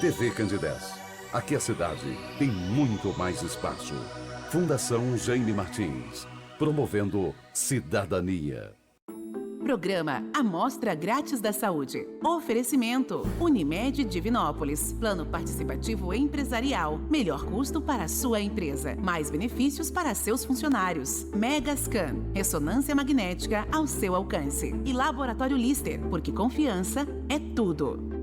TV Candidez. Aqui a cidade tem muito mais espaço. Fundação Jaime Martins, promovendo cidadania. Programa Amostra Grátis da Saúde. Oferecimento Unimed Divinópolis. Plano Participativo Empresarial. Melhor custo para a sua empresa. Mais benefícios para seus funcionários. Megascan. Ressonância magnética ao seu alcance. E Laboratório Lister, porque confiança é tudo.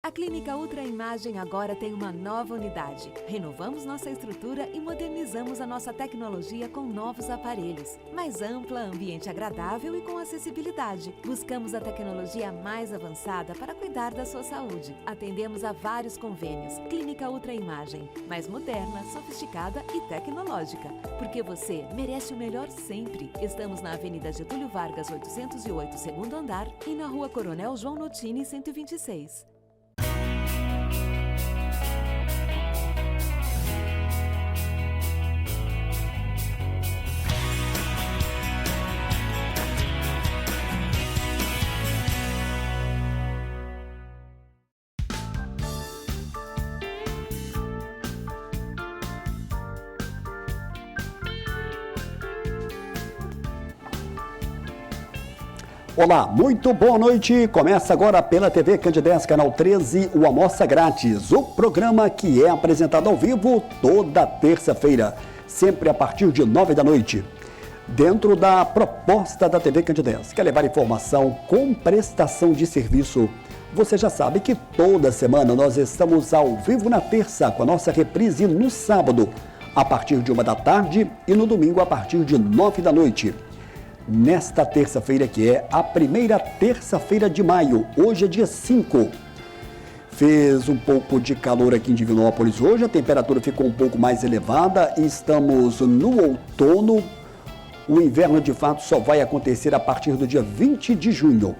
A Clínica Ultra Imagem agora tem uma nova unidade. Renovamos nossa estrutura e modernizamos a nossa tecnologia com novos aparelhos. Mais ampla, ambiente agradável e com acessibilidade. Buscamos a tecnologia mais avançada para cuidar da sua saúde. Atendemos a vários convênios. Clínica Ultra Imagem, mais moderna, sofisticada e tecnológica. Porque você merece o melhor sempre. Estamos na Avenida Getúlio Vargas, 808, segundo andar, e na Rua Coronel João Notini, 126. Olá, muito boa noite. Começa agora pela TV Candidez, canal 13, o Amostra Grátis, o programa que é apresentado ao vivo toda terça-feira, sempre a partir de 9 da noite. Dentro da proposta da TV Candidez, que é levar informação com prestação de serviço. Você já sabe que toda semana nós estamos ao vivo na terça, com a nossa reprise no sábado, a partir de 1 da tarde e no domingo a partir de 9 da noite. Nesta terça-feira, que é a primeira terça-feira de maio, hoje é dia 5. Fez um pouco de calor aqui em Divinópolis hoje, a temperatura ficou um pouco mais elevada, estamos no outono, o inverno de fato só vai acontecer a partir do dia 20 de junho.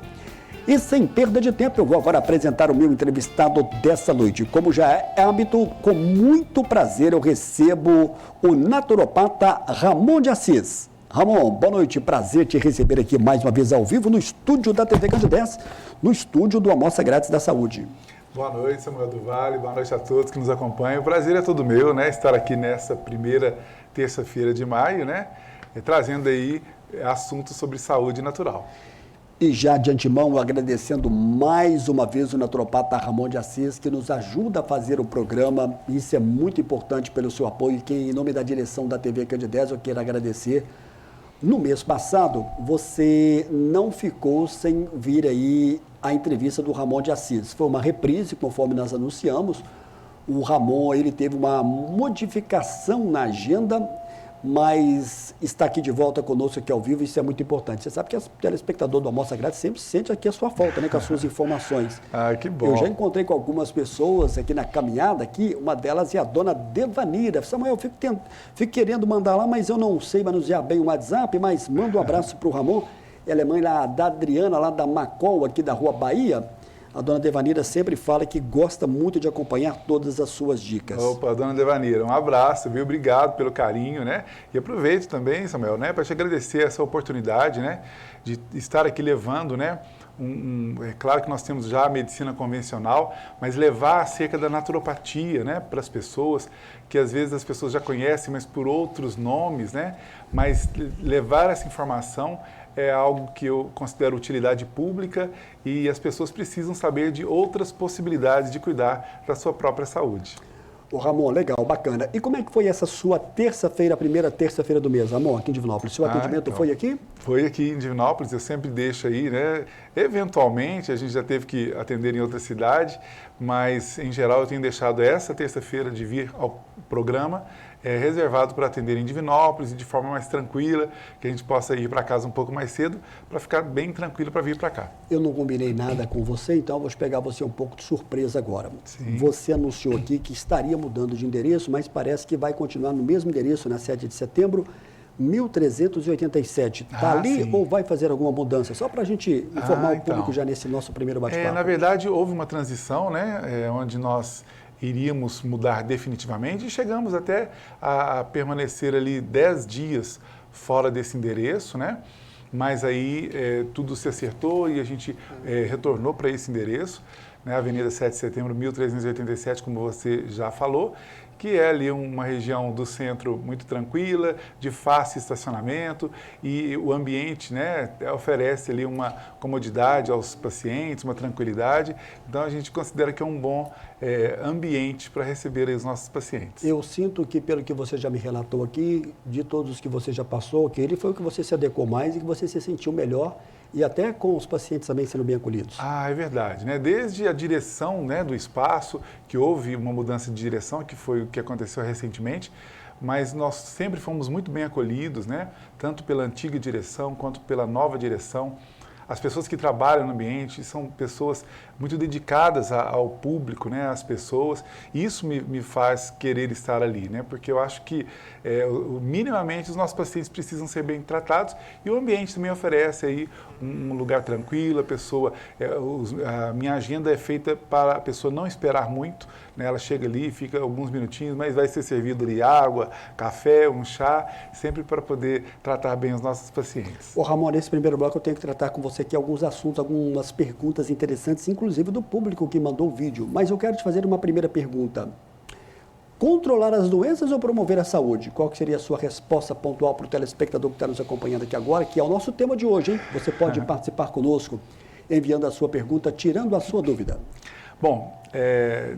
E sem perda de tempo, eu vou agora apresentar o meu entrevistado dessa noite. Como já é hábito, com muito prazer eu recebo o naturopata Ramon de Assis. Ramon, boa noite, prazer te receber aqui mais uma vez ao vivo no estúdio da TV Candidez, no estúdio do Amostra Grátis da Saúde. Boa noite, Samuel do Vale, boa noite a todos que nos acompanham. O prazer é todo meu, né, estar aqui nessa primeira terça-feira de maio, né, trazendo aí assuntos sobre saúde natural. E já de antemão, agradecendo mais uma vez o naturopata Ramon de Assis, que nos ajuda a fazer o programa. Isso é muito importante pelo seu apoio, que em nome da direção da TV Candidez eu quero agradecer. No mês passado, você não ficou sem vir aí a entrevista do Ramon de Assis. Foi uma reprise, conforme nós anunciamos. O Ramon, ele teve uma modificação na agenda, mas está aqui de volta conosco aqui ao vivo, isso é muito importante. Você sabe que o telespectador do Amostra Grátis sempre sente aqui a sua falta, né, com as suas informações. Ah, que bom. Eu já encontrei com algumas pessoas aqui na caminhada, aqui, uma delas é a dona Devanira. Samuel, eu fico querendo mandar lá, mas eu não sei manusear bem o WhatsApp, mas manda um abraço para o Ramon. Ela é mãe lá da Adriana, lá da Macol, aqui da Rua Bahia. A dona Devanira sempre fala que gosta muito de acompanhar todas as suas dicas. Opa, dona Devanira, um abraço, viu? Obrigado pelo carinho, né? E aproveito também, Samuel, né, para te agradecer essa oportunidade, né, de estar aqui levando, né, é claro que nós temos já a medicina convencional, mas levar acerca da naturopatia, né, para as pessoas, que às vezes as pessoas já conhecem, mas por outros nomes, né, mas levar essa informação é algo que eu considero utilidade pública e as pessoas precisam saber de outras possibilidades de cuidar da sua própria saúde. Ô Ramon, legal, bacana. E como é que foi essa sua terça-feira, a primeira terça-feira do mês, Ramon, aqui em Divinópolis? Seu atendimento então, foi aqui? Foi aqui em Divinópolis, eu sempre deixo aí, né? Eventualmente, a gente já teve que atender em outra cidade, mas em geral eu tenho deixado essa terça-feira de vir ao programa reservado para atender em Divinópolis e de forma mais tranquila, que a gente possa ir para casa um pouco mais cedo, para ficar bem tranquilo para vir para cá. Eu não combinei nada com você, então eu vou pegar você um pouco de surpresa agora. Sim. Você anunciou aqui que estaria mudando de endereço, mas parece que vai continuar no mesmo endereço, na 7 de setembro, 1387. Está ali sim. ou vai fazer alguma mudança? Só para a gente informar o público já nesse nosso primeiro bate-papo. Na verdade, houve uma transição, né, onde nós iríamos mudar definitivamente e chegamos até a permanecer ali 10 dias fora desse endereço, né? Mas aí tudo se acertou e a gente retornou para esse endereço. né, Avenida 7 de Setembro, 1387, como você já falou, que é ali uma região do centro muito tranquila, de fácil estacionamento, e o ambiente, né, oferece ali uma comodidade aos pacientes, uma tranquilidade. Então a gente considera que é um bom ambiente para receber os nossos pacientes. Eu sinto que, pelo que você já me relatou aqui, de todos os que você já passou, que ele foi o que você se adequou mais e que você se sentiu melhor, e até com os pacientes também sendo bem acolhidos. Ah, é verdade, né? Desde a direção, né, do espaço, que houve uma mudança de direção, que foi o que aconteceu recentemente, mas nós sempre fomos muito bem acolhidos, né? Tanto pela antiga direção quanto pela nova direção. As pessoas que trabalham no ambiente são pessoas muito dedicadas ao público, né, às pessoas. E isso me faz querer estar ali, né, porque eu acho que minimamente os nossos pacientes precisam ser bem tratados e o ambiente também oferece aí um lugar tranquilo. A pessoa, a minha agenda é feita para a pessoa não esperar muito, né, ela chega ali, fica alguns minutinhos, mas vai ser servido ali água, café, um chá, sempre para poder tratar bem os nossos pacientes. Ô Ramon, nesse primeiro bloco eu tenho que tratar com você aqui alguns assuntos, algumas perguntas interessantes, inclusive do público que mandou o vídeo. Mas eu quero te fazer uma primeira pergunta. Controlar as doenças ou promover a saúde? Qual que seria a sua resposta pontual para o telespectador que está nos acompanhando aqui agora, que é o nosso tema de hoje, hein? Você pode participar conosco enviando a sua pergunta, tirando a sua dúvida. Bom,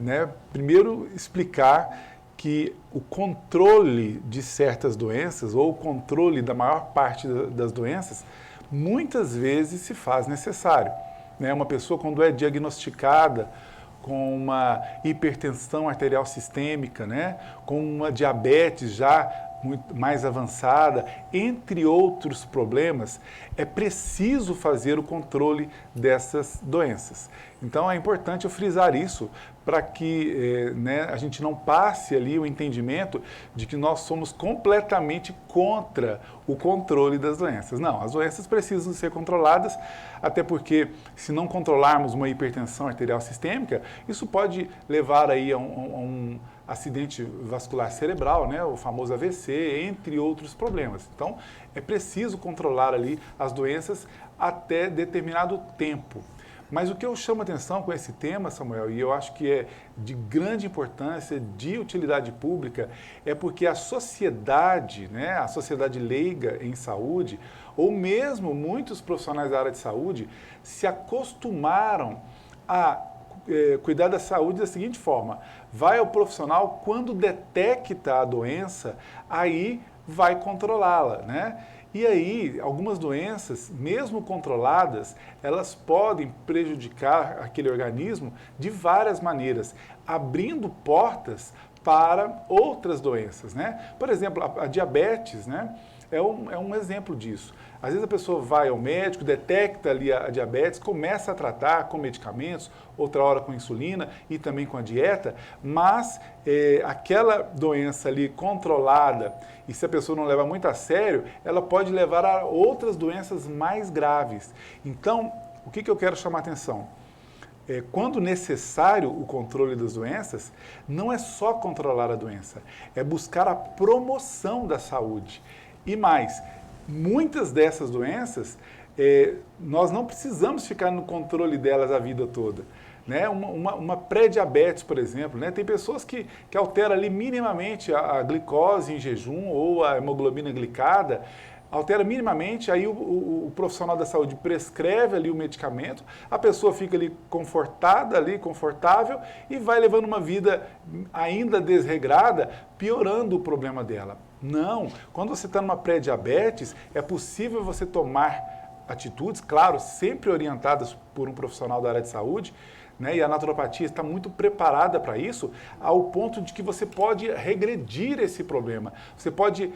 né, primeiro explicar que o controle de certas doenças ou o controle da maior parte das doenças muitas vezes se faz necessário, né? Uma pessoa, quando é diagnosticada com uma hipertensão arterial sistêmica, né, com uma diabetes já muito mais avançada, entre outros problemas, é preciso fazer o controle dessas doenças. Então é importante eu frisar isso para que né, a gente não passe ali o entendimento de que nós somos completamente contra o controle das doenças. Não, as doenças precisam ser controladas, até porque se não controlarmos uma hipertensão arterial sistêmica, isso pode levar aí a um acidente vascular cerebral, né, o famoso AVC, entre outros problemas. Então, é preciso controlar ali as doenças até determinado tempo. Mas o que eu chamo a atenção com esse tema, Samuel, e eu acho que é de grande importância, de utilidade pública, é porque a sociedade, né, a sociedade leiga em saúde, ou mesmo muitos profissionais da área de saúde, se acostumaram a cuidar da saúde da seguinte forma: vai ao profissional, quando detecta a doença, aí vai controlá-la, né? E aí, algumas doenças, mesmo controladas, elas podem prejudicar aquele organismo de várias maneiras, abrindo portas para outras doenças, né? Por exemplo, a diabetes, né, é um exemplo disso. Às vezes a pessoa vai ao médico, detecta ali a diabetes, começa a tratar com medicamentos, outra hora com insulina e também com a dieta, mas aquela doença ali controlada, e se a pessoa não leva muito a sério, ela pode levar a outras doenças mais graves. Então, o que eu quero chamar a atenção? Quando necessário o controle das doenças, não é só controlar a doença, é buscar a promoção da saúde. E mais, muitas dessas doenças, nós não precisamos ficar no controle delas a vida toda. Né? Uma pré-diabetes, por exemplo, né? Tem pessoas que alteram ali minimamente a glicose em jejum ou a hemoglobina glicada, altera minimamente, aí o profissional da saúde prescreve ali o medicamento, a pessoa fica ali confortada, ali, confortável, e vai levando uma vida ainda desregrada, piorando o problema dela. Não, quando você está numa pré-diabetes, é possível você tomar atitudes, claro, sempre orientadas por um profissional da área de saúde, né, e a naturopatia está muito preparada para isso, ao ponto de que você pode regredir esse problema. Você pode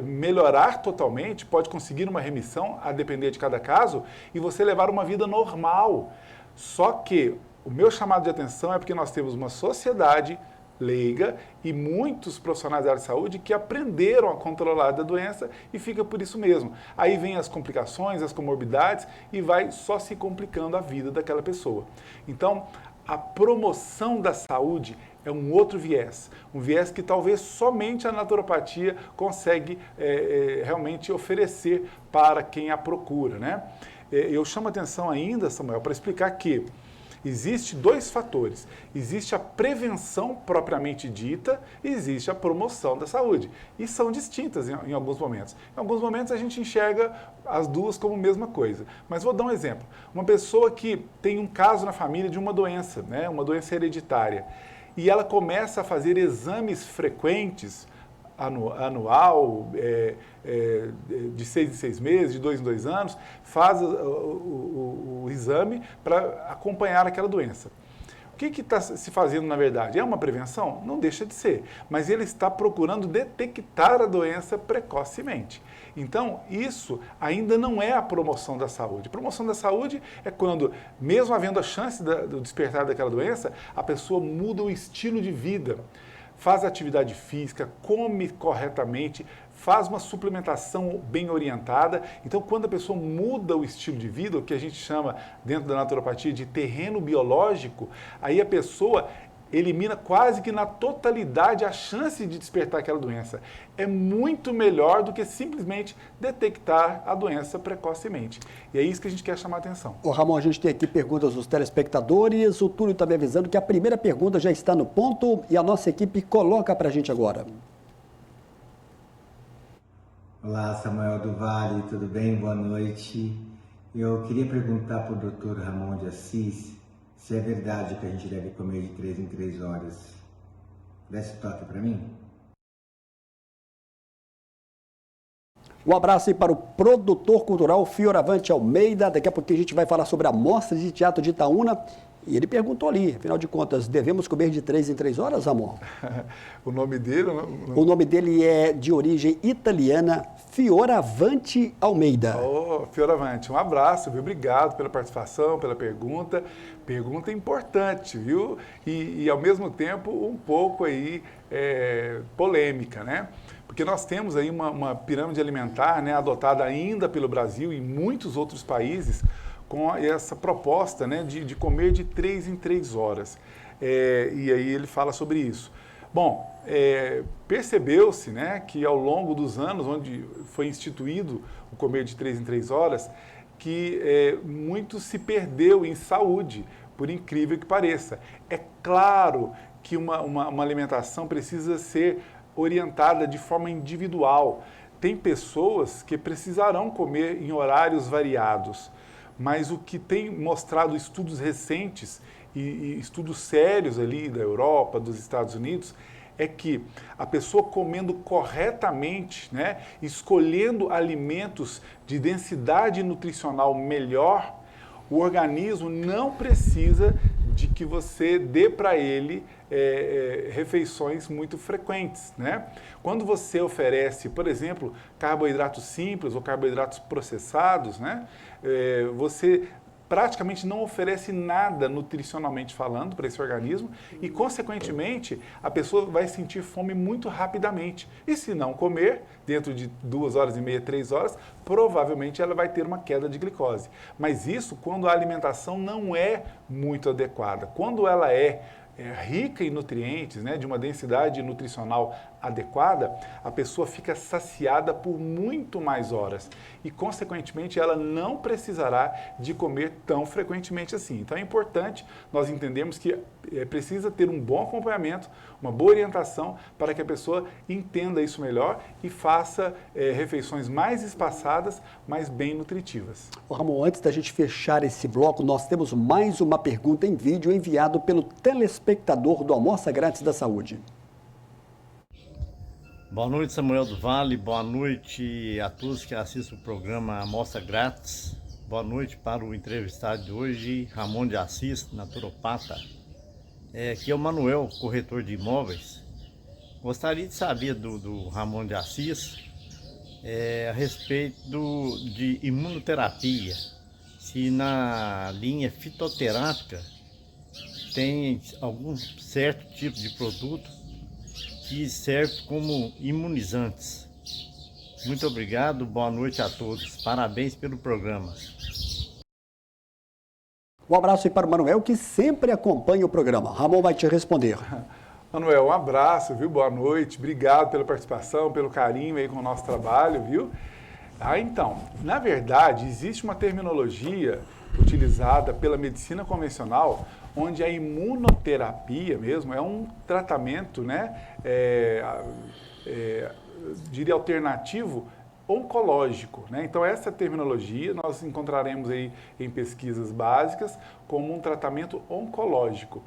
melhorar totalmente, pode conseguir uma remissão, a depender de cada caso, e você levar uma vida normal. Só que o meu chamado de atenção é porque nós temos uma sociedade leiga e muitos profissionais da área de saúde que aprenderam a controlar da doença e fica por isso mesmo. Aí vem as complicações, as comorbidades e vai só se complicando a vida daquela pessoa. Então, a promoção da saúde é um outro viés, um viés que talvez somente a naturopatia consegue realmente oferecer para quem a procura, né? Eu chamo a atenção ainda, Samuel, para explicar que Existem dois fatores. Existe a prevenção propriamente dita e existe a promoção da saúde. E são distintas em alguns momentos. Em alguns momentos a gente enxerga as duas como a mesma coisa. Mas vou dar um exemplo. Uma pessoa que tem um caso na família de uma doença, né, uma doença hereditária, e ela começa a fazer exames frequentes, anual, de 6 em 6 meses, de 2 em 2 anos, faz o exame para acompanhar aquela doença. O que está se fazendo, na verdade? É uma prevenção? Não deixa de ser, mas ele está procurando detectar a doença precocemente. Então, isso ainda não é a promoção da saúde. A promoção da saúde é quando, mesmo havendo a chance do despertar daquela doença, a pessoa muda o estilo de vida, faz atividade física, come corretamente, faz uma suplementação bem orientada. Então, quando a pessoa muda o estilo de vida, o que a gente chama dentro da naturopatia de terreno biológico, aí a pessoa elimina quase que na totalidade a chance de despertar aquela doença. É muito melhor do que simplesmente detectar a doença precocemente. E é isso que a gente quer chamar a atenção. Ô Ramon, a gente tem aqui perguntas dos telespectadores. O Túlio está me avisando que a primeira pergunta já está no ponto e a nossa equipe coloca para a gente agora. Olá, Samuel do Vale, tudo bem? Boa noite. Eu queria perguntar para o Dr. Ramon de Assis se é verdade que a gente deve comer de 3 em 3 horas. Dá esse toque para mim? Um abraço aí para o produtor cultural Fioravante Almeida. Daqui a pouquinho a gente vai falar sobre a Mostra de Teatro de Itaúna. E ele perguntou ali, afinal de contas, devemos comer de 3 em 3 horas, Ramon? O nome dele? O nome dele é de origem italiana, Fioravante Almeida. Ô, Fioravante, um abraço, viu? Obrigado pela participação, pela pergunta. Pergunta importante, viu? E ao mesmo tempo, um pouco aí polêmica, né? Porque nós temos aí uma pirâmide alimentar, né, adotada ainda pelo Brasil e muitos outros países, com essa proposta, né, de comer de 3 em 3 horas. E aí ele fala sobre isso. Bom, percebeu-se, né, que ao longo dos anos, onde foi instituído o comer de 3 em 3 horas, que muito se perdeu em saúde, por incrível que pareça. É claro que uma alimentação precisa ser orientada de forma individual. Tem pessoas que precisarão comer em horários variados, mas o que tem mostrado estudos recentes e estudos sérios ali da Europa, dos Estados Unidos, é que a pessoa comendo corretamente, né, escolhendo alimentos de densidade nutricional melhor, o organismo não precisa de que você dê para ele refeições muito frequentes, né? Quando você oferece, por exemplo, carboidratos simples ou carboidratos processados, né, você praticamente não oferece nada nutricionalmente falando para esse organismo e, consequentemente, a pessoa vai sentir fome muito rapidamente. E se não comer, dentro de 2 horas e meia, 3 horas, provavelmente ela vai ter uma queda de glicose. Mas isso quando a alimentação não é muito adequada. Quando ela é rica em nutrientes, né, de uma densidade nutricional adequada, a pessoa fica saciada por muito mais horas e, consequentemente, ela não precisará de comer tão frequentemente assim. Então, é importante nós entendermos que precisa ter um bom acompanhamento, uma boa orientação para que a pessoa entenda isso melhor e faça refeições mais espaçadas, mas bem nutritivas. Ramon, antes da gente fechar esse bloco, nós temos mais uma pergunta em vídeo enviado pelo telespectador do Amostra Grátis da Saúde. Boa noite, Samuel do Vale. Boa noite a todos que assistem o programa Amostra Grátis. Boa noite para o entrevistado de hoje, Ramon de Assis, naturopata. Aqui é o Manuel, corretor de imóveis. Gostaria de saber do Ramon de Assis a respeito de imunoterapia. Se na linha fitoterápica tem algum certo tipo de produto que serve como imunizantes. Muito obrigado, boa noite a todos. Parabéns pelo programa. Um abraço aí para o Manuel, que sempre acompanha o programa. Ramon vai te responder. Manuel, um abraço, viu? Boa noite. Obrigado pela participação, pelo carinho aí com o nosso trabalho, viu? Então, na verdade, existe uma terminologia utilizada pela medicina convencional, onde a imunoterapia mesmo é um tratamento, né, diria alternativo, oncológico, né? Então essa terminologia nós encontraremos aí em pesquisas básicas como um tratamento oncológico.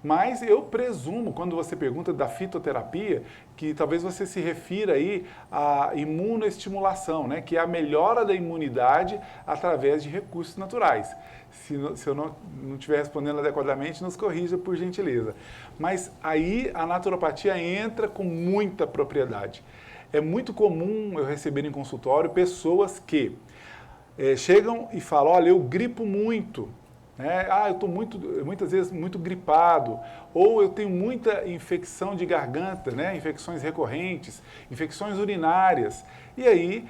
Mas eu presumo, quando você pergunta da fitoterapia, que talvez você se refira aí à imunoestimulação, né? Que é a melhora da imunidade através de recursos naturais. Se eu não estiver respondendo adequadamente, nos corrija por gentileza. Mas aí a naturopatia entra com muita propriedade. É muito comum eu receber em consultório pessoas que chegam e falam, olha, eu gripo muito, né? Eu estou muitas vezes muito gripado, ou eu tenho muita infecção de garganta, né? Infecções recorrentes, infecções urinárias. E aí,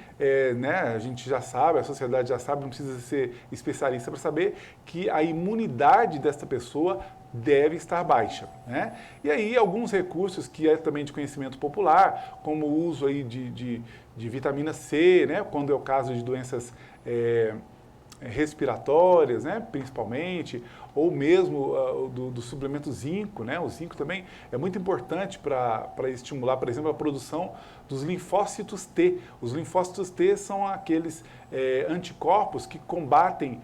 né, a gente já sabe, a sociedade já sabe, não precisa ser especialista para saber que a imunidade desta pessoa deve estar baixa, né? E aí alguns recursos que é também de conhecimento popular, como o uso aí de vitamina C, né? Quando é o caso de doenças respiratórias, né? Principalmente, ou mesmo do suplemento zinco, né? O zinco também é muito importante para estimular, por exemplo, a produção dos linfócitos T. Os linfócitos T são aqueles anticorpos que combatem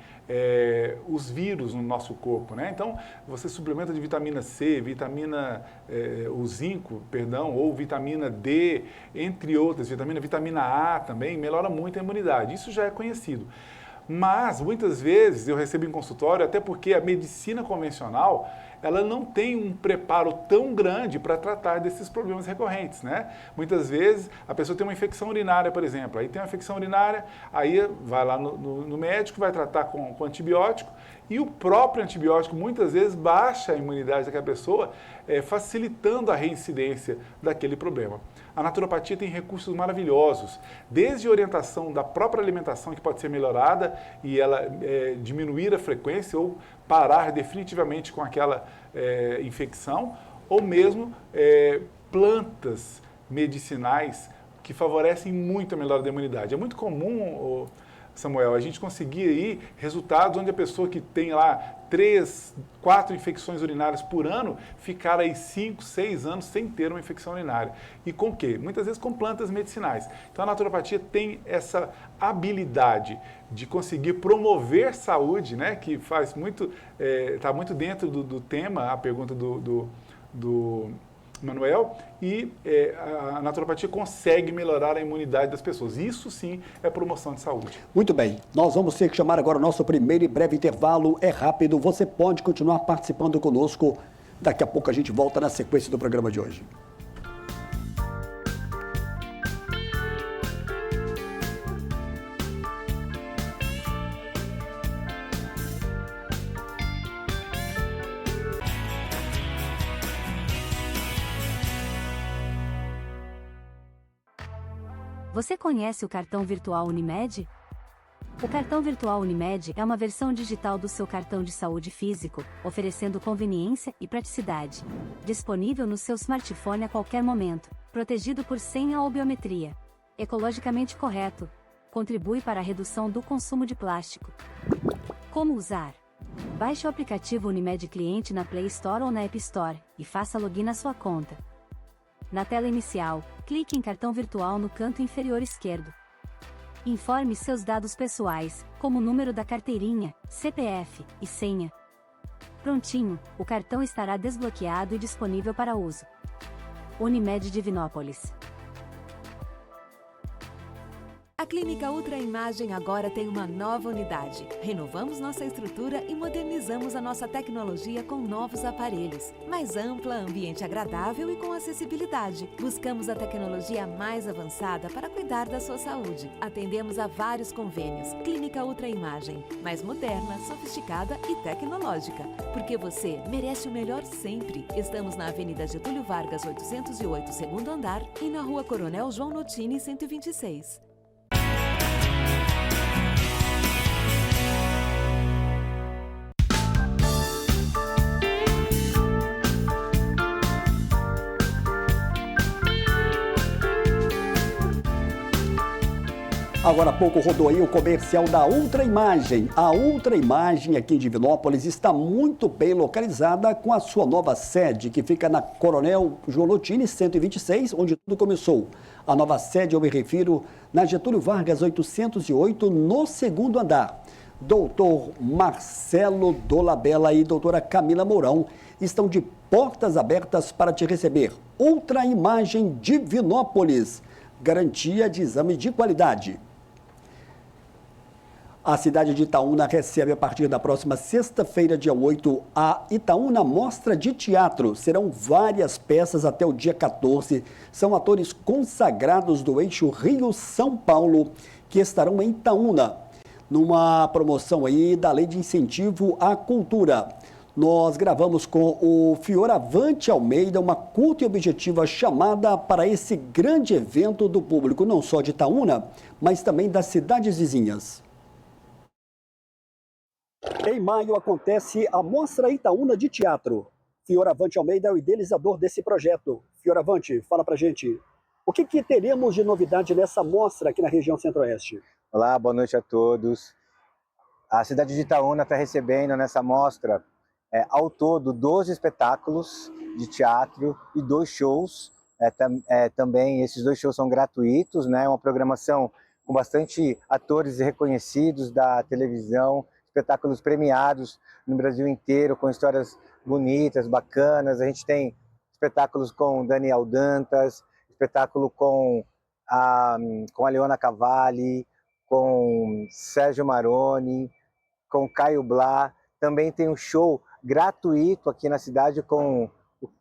os vírus no nosso corpo, né? Então, você suplementa de vitamina C, o zinco, perdão, ou vitamina D, entre outras, vitamina A também, melhora muito a imunidade. Isso já é conhecido. Mas, muitas vezes, eu recebo em consultório, até porque a medicina convencional, ela não tem um preparo tão grande para tratar desses problemas recorrentes, né? Muitas vezes, a pessoa tem uma infecção urinária, por exemplo, aí tem uma infecção urinária, aí vai lá no médico, vai tratar com antibiótico, e o próprio antibiótico, muitas vezes, baixa a imunidade daquela pessoa, facilitando a reincidência daquele problema. A naturopatia tem recursos maravilhosos, desde a orientação da própria alimentação, que pode ser melhorada e ela diminuir a frequência ou parar definitivamente com aquela infecção, ou mesmo plantas medicinais que favorecem muito a melhora da imunidade. É muito comum, Samuel, a gente conseguir aí resultados onde a pessoa que tem lá 3, 4 infecções urinárias por ano, ficar aí 5, 6 anos sem ter uma infecção urinária. E com o quê? Muitas vezes com plantas medicinais. Então a naturopatia tem essa habilidade de conseguir promover saúde, né? Que faz muito, está muito dentro do tema, a pergunta do Manuel, e a naturopatia consegue melhorar a imunidade das pessoas. Isso sim é promoção de saúde. Muito bem, nós vamos ter que chamar agora o nosso primeiro e breve intervalo, é rápido, você pode continuar participando conosco, daqui a pouco a gente volta na sequência do programa de hoje. Você conhece o cartão virtual Unimed? O cartão virtual Unimed é uma versão digital do seu cartão de saúde físico, oferecendo conveniência e praticidade. Disponível no seu smartphone a qualquer momento, protegido por senha ou biometria. Ecologicamente correto. Contribui para a redução do consumo de plástico. Como usar? Baixe o aplicativo Unimed Cliente na Play Store ou na App Store, e faça login na sua conta. Na tela inicial, clique em cartão virtual no canto inferior esquerdo. Informe seus dados pessoais, como o número da carteirinha, CPF e senha. Prontinho, o cartão estará desbloqueado e disponível para uso. Unimed Divinópolis. A Clínica Ultra Imagem agora tem uma nova unidade. Renovamos nossa estrutura e modernizamos a nossa tecnologia com novos aparelhos. Mais ampla, ambiente agradável e com acessibilidade. Buscamos a tecnologia mais avançada para cuidar da sua saúde. Atendemos a vários convênios. Clínica Ultra Imagem, mais moderna, sofisticada e tecnológica. Porque você merece o melhor sempre. Estamos na Avenida Getúlio Vargas, 808, segundo andar, e na Rua Coronel João Notini, 126. Agora há pouco rodou aí o comercial da Ultra Imagem. A Ultra Imagem aqui em Divinópolis está muito bem localizada com a sua nova sede, que fica na Coronel João Lotini, 126, onde tudo começou. A nova sede, eu me refiro, na Getúlio Vargas 808, no segundo andar. Doutor Marcelo Dolabella e doutora Camila Mourão estão de portas abertas para te receber. Ultra Imagem Divinópolis, garantia de exame de qualidade. A cidade de Itaúna recebe a partir da próxima sexta-feira, dia 8, a Itaúna Mostra de Teatro. Serão várias peças até o dia 14. São atores consagrados do eixo Rio-São Paulo que estarão em Itaúna, numa promoção aí da Lei de Incentivo à Cultura. Nós gravamos com o Fioravante Almeida uma curta e objetiva chamada para esse grande evento do público, não só de Itaúna, mas também das cidades vizinhas. Em maio acontece a Mostra Itaúna de Teatro. Fioravante Almeida é o idealizador desse projeto. Fioravante, fala pra gente, o que teremos de novidade nessa mostra aqui na região Centro-Oeste? Olá, boa noite a todos. A cidade de Itaúna está recebendo nessa mostra, ao todo, 12 espetáculos de teatro e 2 shows. Também esses 2 shows são gratuitos, né? Uma programação com bastante atores reconhecidos da televisão, espetáculos premiados no Brasil inteiro, com histórias bonitas, bacanas. A gente tem espetáculos com Daniel Dantas, espetáculo com a Leona Cavalli, com Sérgio Maroni, com Caio Blá. Também tem um show gratuito aqui na cidade com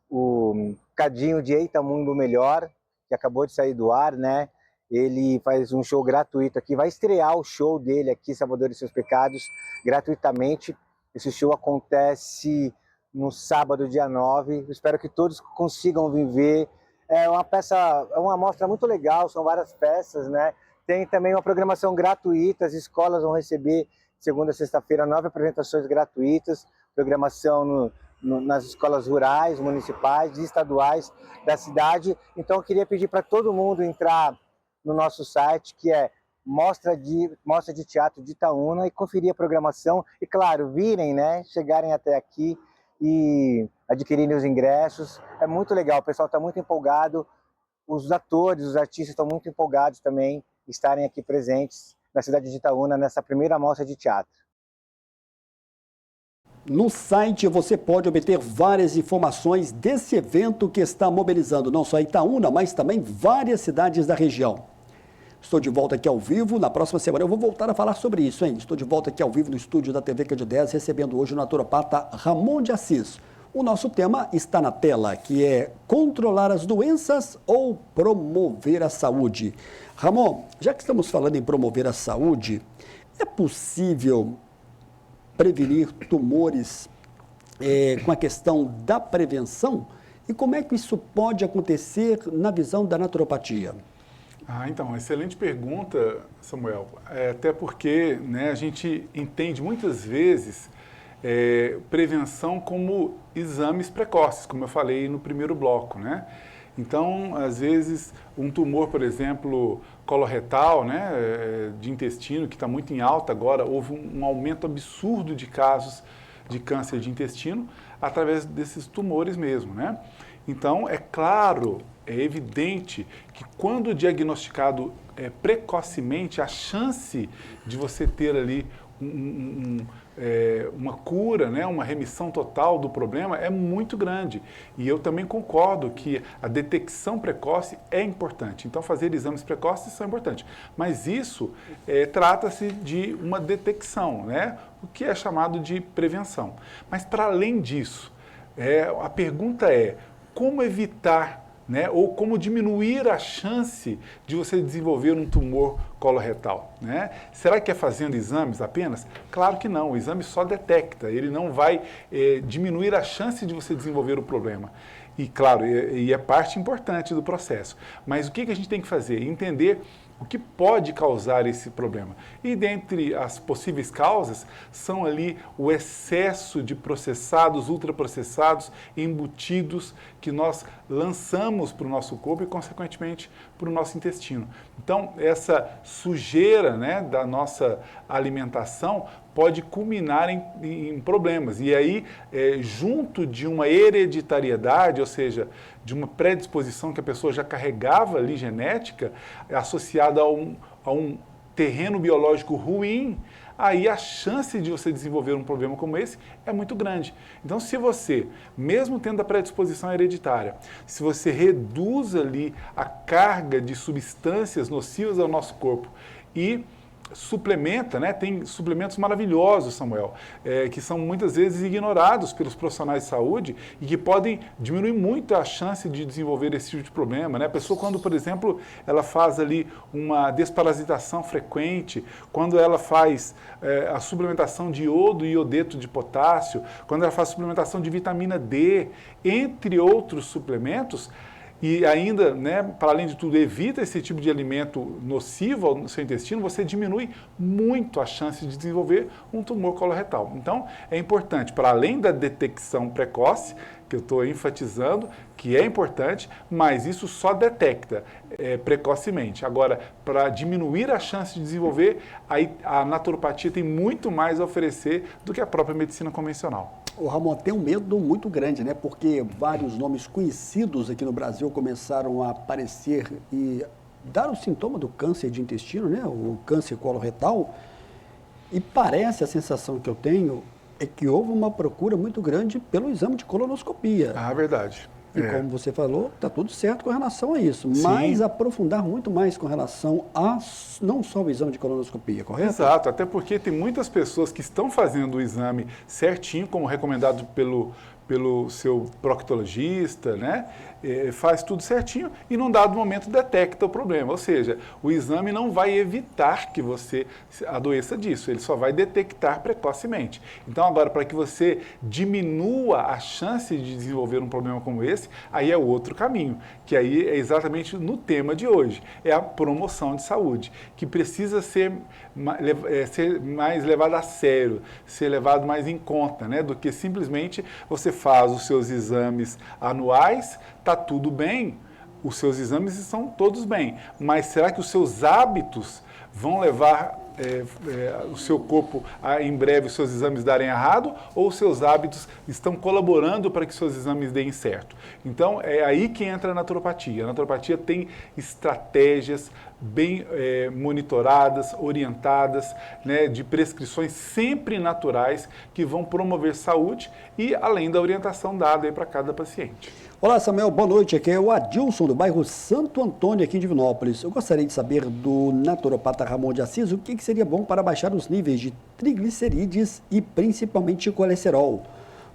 o Cadinho de Eita Mundo Melhor, que acabou de sair do ar, né? Ele faz um show gratuito aqui, vai estrear o show dele aqui, Salvador e Seus Pecados, gratuitamente. Esse show acontece no sábado, dia 9. Espero que todos consigam viver. É uma mostra muito legal, são várias peças, né? Tem também uma programação gratuita, as escolas vão receber, segunda a sexta-feira, 9 apresentações gratuitas, programação nas escolas rurais, municipais e estaduais da cidade. Então eu queria pedir para todo mundo entrar no nosso site, que é Mostra de Teatro de Itaúna, e conferir a programação e, claro, virem, né, chegarem até aqui e adquirirem os ingressos. É muito legal, o pessoal está muito empolgado, os atores, os artistas estão muito empolgados também estarem aqui presentes na cidade de Itaúna nessa primeira mostra de teatro. No site você pode obter várias informações desse evento que está mobilizando não só Itaúna, mas também várias cidades da região. Estou de volta aqui ao vivo, na próxima semana eu vou voltar a falar sobre isso, hein? Estou de volta aqui ao vivo no estúdio da TV Cândido 10, recebendo hoje o naturopata Ramon de Assis. O nosso tema está na tela, que é controlar as doenças ou promover a saúde. Ramon, já que estamos falando em promover a saúde, é possível prevenir tumores com a questão da prevenção? E como é que isso pode acontecer na visão da naturopatia? Então, excelente pergunta, Samuel. Até porque, né, a gente entende muitas vezes prevenção como exames precoces, como eu falei no primeiro bloco, né? Então, às vezes, um tumor, por exemplo, coloretal, né, de intestino, que está muito em alta agora, houve um aumento absurdo de casos de câncer de intestino através desses tumores mesmo, né? Então, é claro, é evidente que quando diagnosticado precocemente, a chance de você ter ali uma cura, né, uma remissão total do problema é muito grande. E eu também concordo que a detecção precoce é importante. Então, fazer exames precoces são importantes. Mas isso trata-se de uma detecção, né, o que é chamado de prevenção. Mas, para além disso, a pergunta é como evitar, né, ou como diminuir a chance de você desenvolver um tumor coloretal, né? Será que é fazendo exames apenas? Claro que não, o exame só detecta, ele não vai diminuir a chance de você desenvolver o problema. E claro, e é parte importante do processo. Mas o que a gente tem que fazer? Entender o que pode causar esse problema. E dentre as possíveis causas, são ali o excesso de processados, ultraprocessados, embutidos, que nós lançamos para o nosso corpo e, consequentemente, para o nosso intestino. Então, essa sujeira, né, da nossa alimentação pode culminar em problemas. E aí, junto de uma hereditariedade, ou seja, de uma predisposição que a pessoa já carregava ali genética, associada a um terreno biológico ruim, aí a chance de você desenvolver um problema como esse é muito grande. Então, se você, mesmo tendo a predisposição hereditária, se você reduz ali a carga de substâncias nocivas ao nosso corpo e suplementa, né? Tem suplementos maravilhosos, Samuel, que são muitas vezes ignorados pelos profissionais de saúde e que podem diminuir muito a chance de desenvolver esse tipo de problema, né? A pessoa, quando, por exemplo, ela faz ali uma desparasitação frequente, quando ela faz a suplementação de iodo e iodeto de potássio, quando ela faz suplementação de vitamina D, entre outros suplementos, e ainda, né, para além de tudo, evita esse tipo de alimento nocivo ao seu intestino, você diminui muito a chance de desenvolver um tumor coloretal. Então, é importante, para além da detecção precoce, que eu estou enfatizando, que é importante, mas isso só detecta precocemente. Agora, para diminuir a chance de desenvolver, aí a naturopatia tem muito mais a oferecer do que a própria medicina convencional. O Ramon tem um medo muito grande, né? Porque vários nomes conhecidos aqui no Brasil começaram a aparecer e dar o sintoma do câncer de intestino, né? O câncer coloretal. E parece, a sensação que eu tenho é que houve uma procura muito grande pelo exame de colonoscopia. Ah, verdade. E como você falou, está tudo certo com relação a isso. Sim. Mas aprofundar muito mais com relação a não só o exame de colonoscopia, correto? Exato, até porque tem muitas pessoas que estão fazendo o exame certinho, como recomendado pelo seu proctologista, né? Faz tudo certinho e num dado momento detecta o problema. Ou seja, o exame não vai evitar que você adoeça disso, ele só vai detectar precocemente. Então agora, para que você diminua a chance de desenvolver um problema como esse, aí é outro caminho, que aí é exatamente no tema de hoje, é a promoção de saúde, que precisa ser mais levado a sério, ser levado mais em conta, né? Do que simplesmente você faz os seus exames anuais, está tudo bem, os seus exames estão todos bem, mas será que os seus hábitos vão levar o seu corpo a, em breve, os seus exames darem errado, ou os seus hábitos estão colaborando para que seus exames deem certo? Então, é aí que entra a naturopatia. A naturopatia tem estratégias bem monitoradas, orientadas, né, de prescrições sempre naturais que vão promover saúde e além da orientação dada para cada paciente. Olá, Samuel, boa noite. Aqui é o Adilson, do bairro Santo Antônio, aqui em Divinópolis. Eu gostaria de saber do naturopata Ramon de Assis o que seria bom para baixar os níveis de triglicerídeos e principalmente colesterol.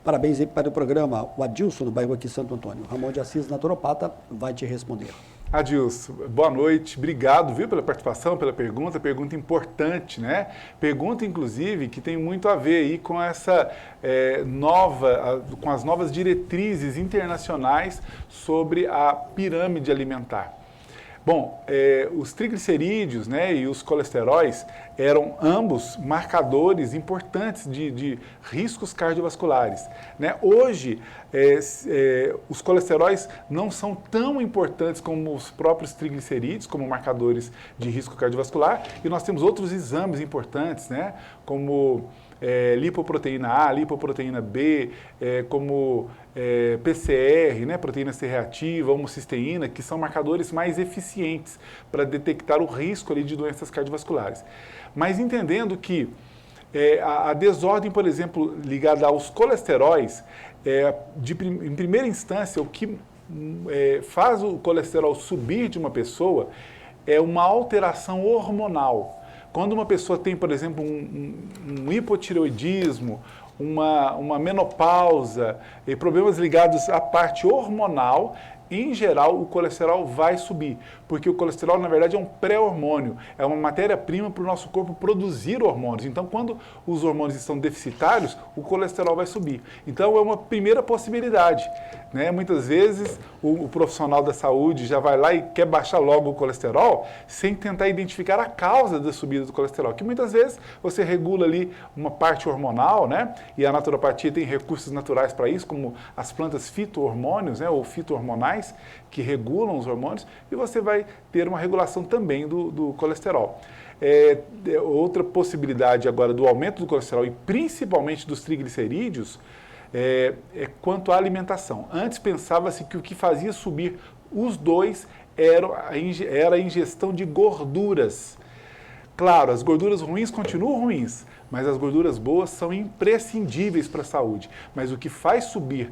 Parabéns aí para o programa. O Adilson, do bairro aqui Santo Antônio. Ramon de Assis, naturopata, vai te responder. Adilson, boa noite, obrigado, viu, pela participação, pela pergunta importante, né? Pergunta, inclusive, que tem muito a ver aí com essa com as novas diretrizes internacionais sobre a pirâmide alimentar. Bom, os triglicerídeos, né, e os colesteróis eram ambos marcadores importantes de riscos cardiovasculares, né? Hoje, os colesteróis não são tão importantes como os próprios triglicerídeos, como marcadores de risco cardiovascular, e nós temos outros exames importantes, né, como lipoproteína A, lipoproteína B, como PCR, né, proteína C reativa, homocisteína, que são marcadores mais eficientes para detectar o risco ali de doenças cardiovasculares. Mas entendendo que a desordem, por exemplo, ligada aos colesteróis, em primeira instância, o que faz o colesterol subir de uma pessoa é uma alteração hormonal. Quando uma pessoa tem, por exemplo, um hipotireoidismo, uma menopausa, e problemas ligados à parte hormonal, em geral, o colesterol vai subir, porque o colesterol, na verdade, é um pré-hormônio, é uma matéria-prima para o nosso corpo produzir hormônios. Então, quando os hormônios estão deficitários, o colesterol vai subir. Então, é uma primeira possibilidade, né? Muitas vezes, o profissional da saúde já vai lá e quer baixar logo o colesterol, sem tentar identificar a causa da subida do colesterol, que muitas vezes você regula ali uma parte hormonal, né? E a naturopatia tem recursos naturais para isso, como as plantas fito-hormônios, né? Ou fito-hormonais, hormonais que regulam os hormônios e você vai ter uma regulação também do colesterol. Outra possibilidade agora do aumento do colesterol e principalmente dos triglicerídeos é quanto à alimentação. Antes pensava-se que o que fazia subir os dois era a ingestão de gorduras. Claro, as gorduras ruins continuam ruins, mas as gorduras boas são imprescindíveis para a saúde. Mas o que faz subir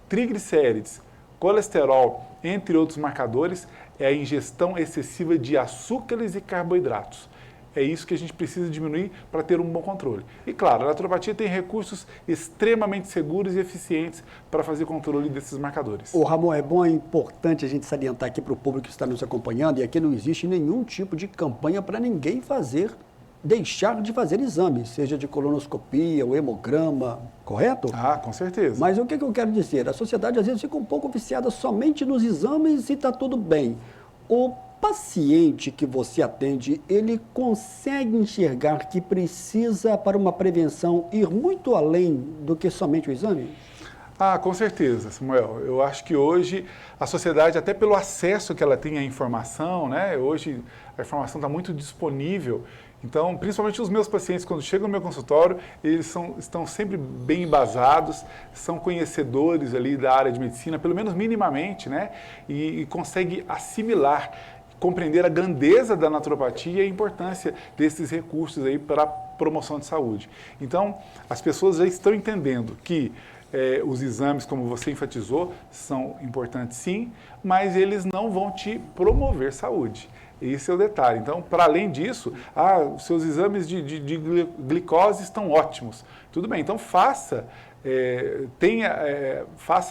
triglicérides, colesterol, entre outros marcadores, é a ingestão excessiva de açúcares e carboidratos. É isso que a gente precisa diminuir para ter um bom controle. E claro, a naturopatia tem recursos extremamente seguros e eficientes para fazer controle desses marcadores. Ô Ramon, é importante a gente salientar aqui para o público que está nos acompanhando, e aqui não existe nenhum tipo de campanha para ninguém deixar de fazer exames, seja de colonoscopia, ou hemograma, correto? Ah, com certeza. Mas o que eu quero dizer? A sociedade às vezes fica um pouco viciada somente nos exames e está tudo bem. O paciente que você atende, ele consegue enxergar que precisa, para uma prevenção, ir muito além do que somente o exame? Ah, com certeza, Samuel. Eu acho que hoje a sociedade, até pelo acesso que ela tem à informação, né? Hoje a informação está muito disponível. Então, principalmente os meus pacientes, quando chegam no meu consultório, eles estão sempre bem embasados, são conhecedores ali da área de medicina, pelo menos minimamente, né? E conseguem assimilar, compreender a grandeza da naturopatia e a importância desses recursos aí para a promoção de saúde. Então, as pessoas já estão entendendo que os exames, como você enfatizou, são importantes sim, mas eles não vão te promover saúde. Esse é o detalhe. Então, para além disso, os seus exames de glicose estão ótimos. Tudo bem, então faça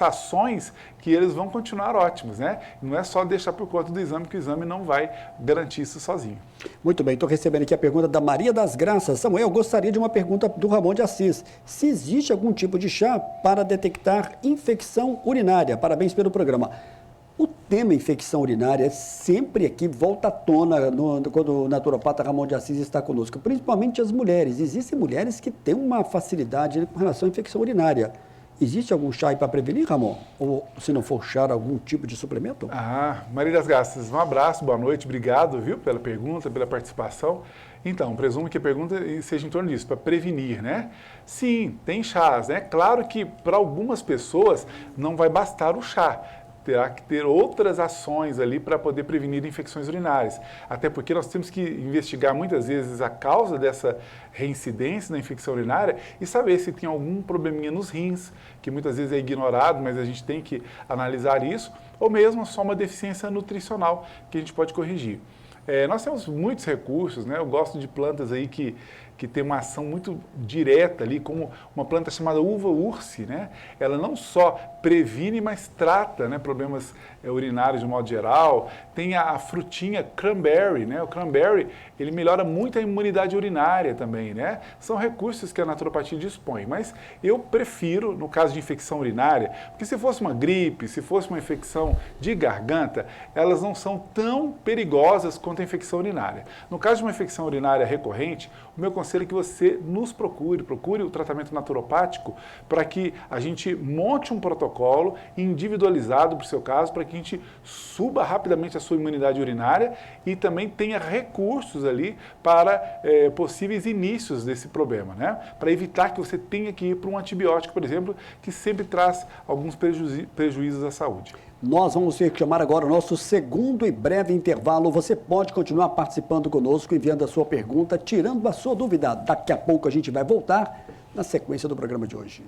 ações que eles vão continuar ótimos, né? Não é só deixar por conta do exame, que o exame não vai garantir isso sozinho. Muito bem, estou recebendo aqui a pergunta da Maria das Graças. Samuel, eu gostaria de uma pergunta do Ramon de Assis. Se existe algum tipo de chá para detectar infecção urinária? Parabéns pelo programa. O tema infecção urinária sempre aqui volta à tona quando o naturopata Ramon de Assis está conosco, principalmente as mulheres. Existem mulheres que têm uma facilidade com relação à infecção urinária. Existe algum chá aí para prevenir, Ramon? Ou, se não for chá, algum tipo de suplemento? Maria das Graças, um abraço, boa noite, obrigado, viu, pela pergunta, pela participação. Então, presumo que a pergunta seja em torno disso, para prevenir, né? Sim, tem chás, né? Claro que para algumas pessoas não vai bastar o chá. Terá que ter outras ações ali para poder prevenir infecções urinárias. Até porque nós temos que investigar muitas vezes a causa dessa reincidência na infecção urinária e saber se tem algum probleminha nos rins, que muitas vezes é ignorado, mas a gente tem que analisar isso, ou mesmo só uma deficiência nutricional que a gente pode corrigir. Nós temos muitos recursos, né? Eu gosto de plantas aí que tem uma ação muito direta ali, como uma planta chamada uva ursi, né? Ela não só previne, mas trata, né, problemas urinários de modo geral. Tem a frutinha cranberry, né? O cranberry, ele melhora muito a imunidade urinária também, né? São recursos que a naturopatia dispõe, mas eu prefiro, no caso de infecção urinária, porque se fosse uma gripe, se fosse uma infecção de garganta, elas não são tão perigosas quanto a infecção urinária. No caso de uma infecção urinária recorrente, o meu conselho é que você nos procure o tratamento naturopático para que a gente monte um protocolo individualizado para o seu caso, para que a gente suba rapidamente a sua imunidade urinária e também tenha recursos ali para possíveis inícios desse problema, né? Para evitar que você tenha que ir para um antibiótico, por exemplo, que sempre traz alguns prejuízos à saúde. Nós vamos chamar agora o nosso segundo e breve intervalo. Você pode continuar participando conosco, enviando a sua pergunta, tirando a sua dúvida. Daqui a pouco a gente vai voltar na sequência do programa de hoje.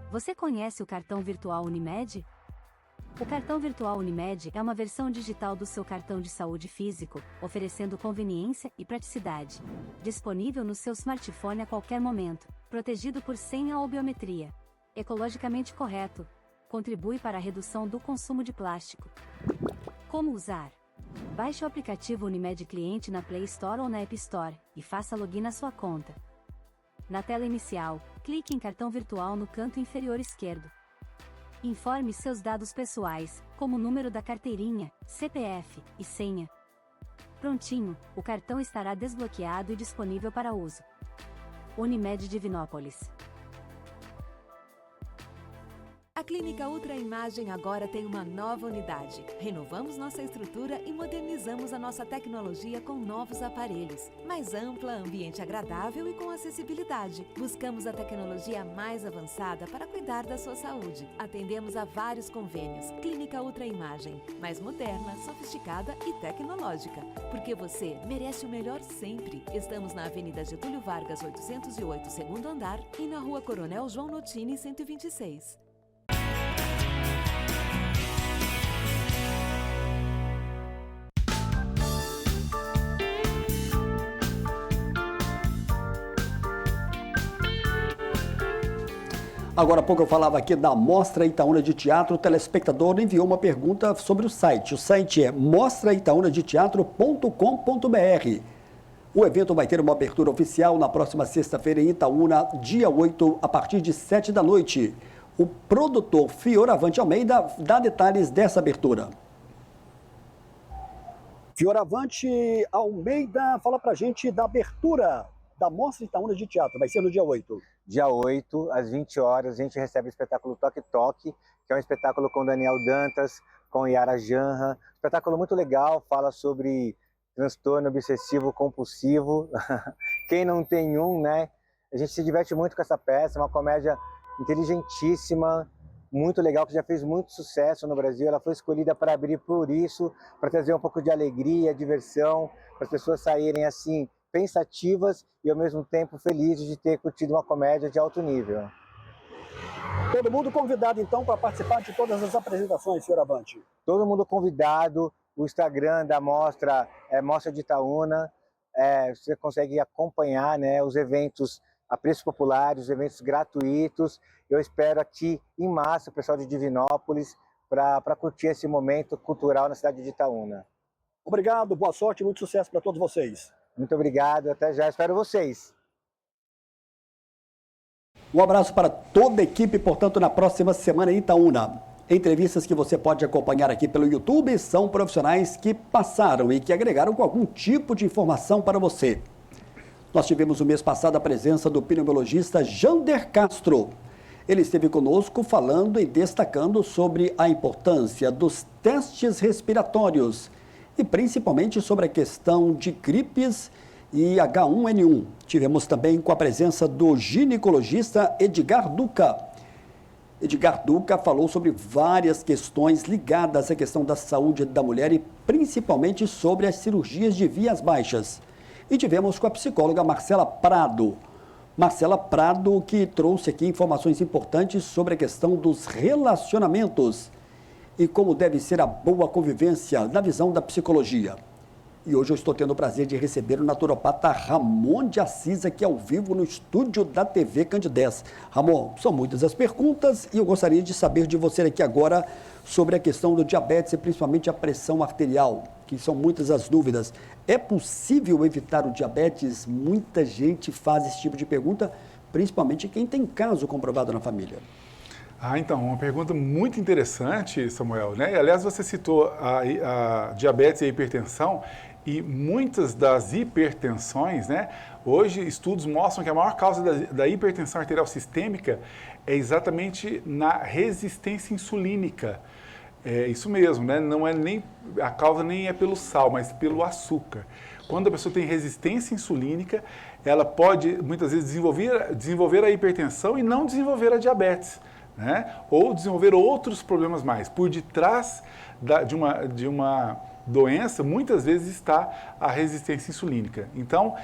Você conhece o cartão virtual Unimed? O cartão virtual Unimed é uma versão digital do seu cartão de saúde físico, oferecendo conveniência e praticidade. Disponível no seu smartphone a qualquer momento, protegido por senha ou biometria. Ecologicamente correto. Contribui para a redução do consumo de plástico. Como usar? Baixe o aplicativo Unimed Cliente na Play Store ou na App Store e faça login na sua conta. Na tela inicial, clique em Cartão Virtual no canto inferior esquerdo. Informe seus dados pessoais, como o número da carteirinha, CPF e senha. Prontinho, o cartão estará desbloqueado e disponível para uso. Unimed Divinópolis. A Clínica Ultra Imagem agora tem uma nova unidade. Renovamos nossa estrutura e modernizamos a nossa tecnologia com novos aparelhos. Mais ampla, ambiente agradável e com acessibilidade. Buscamos a tecnologia mais avançada para cuidar da sua saúde. Atendemos a vários convênios. Clínica Ultra Imagem. Mais moderna, sofisticada e tecnológica. Porque você merece o melhor sempre. Estamos na Avenida Getúlio Vargas, 808, segundo andar, e na Rua Coronel João Notini, 126. Agora há pouco eu falava aqui da Mostra Itaúna de Teatro. O telespectador enviou uma pergunta sobre o site. O site é mostraitaúnadeteatro.com.br. O evento vai ter uma abertura oficial na próxima sexta-feira em Itaúna, dia 8, a partir de 7 da noite. O produtor Fioravante Almeida dá detalhes dessa abertura. Fioravante Almeida, fala pra gente da abertura da Mostra Itaúna de Teatro. Vai ser no dia 8. Dia 8, às 20 horas, a gente recebe o espetáculo Toque Toque, que é um espetáculo com Daniel Dantas, com Yara Janra. Espetáculo muito legal, fala sobre transtorno obsessivo compulsivo. Quem não tem um, né? A gente se diverte muito com essa peça, uma comédia inteligentíssima, muito legal, que já fez muito sucesso no Brasil. Ela foi escolhida para abrir por isso, para trazer um pouco de alegria, diversão, para as pessoas saírem assim pensativas e ao mesmo tempo felizes de ter curtido uma comédia de alto nível. Todo mundo convidado então para participar de todas as apresentações, Fioravante? Todo mundo convidado. O Instagram da mostra é Mostra de Itaúna. Você consegue acompanhar, né, os eventos a preços populares, os eventos gratuitos. Eu espero aqui em massa o pessoal de Divinópolis para curtir esse momento cultural na cidade de Itaúna. Obrigado, boa sorte e muito sucesso para todos vocês. Muito obrigado, até já, espero vocês. Um abraço para toda a equipe, portanto, na próxima semana em Itaúna. Entrevistas que você pode acompanhar aqui pelo YouTube são profissionais que passaram e que agregaram com algum tipo de informação para você. Nós tivemos no mês passado a presença do pneumologista Jander Castro. Ele esteve conosco falando e destacando sobre a importância dos testes respiratórios e principalmente sobre a questão de gripes e H1N1. Tivemos também com a presença do ginecologista Edgar Duca. Edgar Duca falou sobre várias questões ligadas à questão da saúde da mulher e principalmente sobre as cirurgias de vias baixas. E tivemos com a psicóloga Marcela Prado. Marcela Prado, que trouxe aqui informações importantes sobre a questão dos relacionamentos e como deve ser a boa convivência na visão da psicologia. E hoje eu estou tendo o prazer de receber o naturopata Ramon de Assis aqui ao vivo no estúdio da TV Candidez. Ramon, são muitas as perguntas e eu gostaria de saber de você aqui agora sobre a questão do diabetes e principalmente a pressão arterial, que são muitas as dúvidas. É possível evitar o diabetes? Muita gente faz esse tipo de pergunta, principalmente quem tem caso comprovado na família. Então, uma pergunta muito interessante, Samuel, né? Aliás, você citou a diabetes e a hipertensão, e muitas das hipertensões, né? Hoje, estudos mostram que a maior causa da hipertensão arterial sistêmica é exatamente na resistência insulínica. É isso mesmo, né? Não é nem, a causa nem é pelo sal, mas pelo açúcar. Quando a pessoa tem resistência insulínica, ela pode, muitas vezes, desenvolver a hipertensão e não desenvolver a diabetes, né? Ou desenvolver outros problemas mais. Por detrás de uma doença, muitas vezes está a resistência insulínica. Então,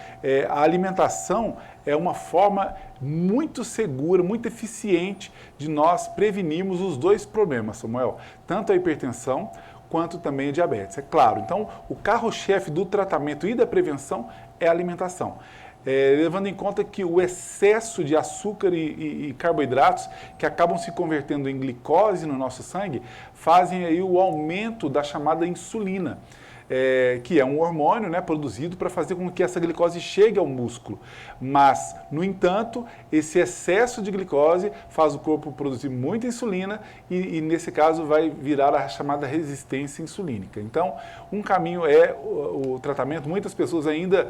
a alimentação é uma forma muito segura, muito eficiente de nós prevenirmos os dois problemas, Samuel. Tanto a hipertensão quanto também a diabetes, é claro. Então, o carro-chefe do tratamento e da prevenção é a alimentação. Levando em conta que o excesso de açúcar e carboidratos que acabam se convertendo em glicose no nosso sangue fazem aí o aumento da chamada insulina. que é um hormônio, né, produzido para fazer com que essa glicose chegue ao músculo. Mas, no entanto, esse excesso de glicose faz o corpo produzir muita insulina e nesse caso, vai virar a chamada resistência insulínica. Então, um caminho é o tratamento. Muitas pessoas ainda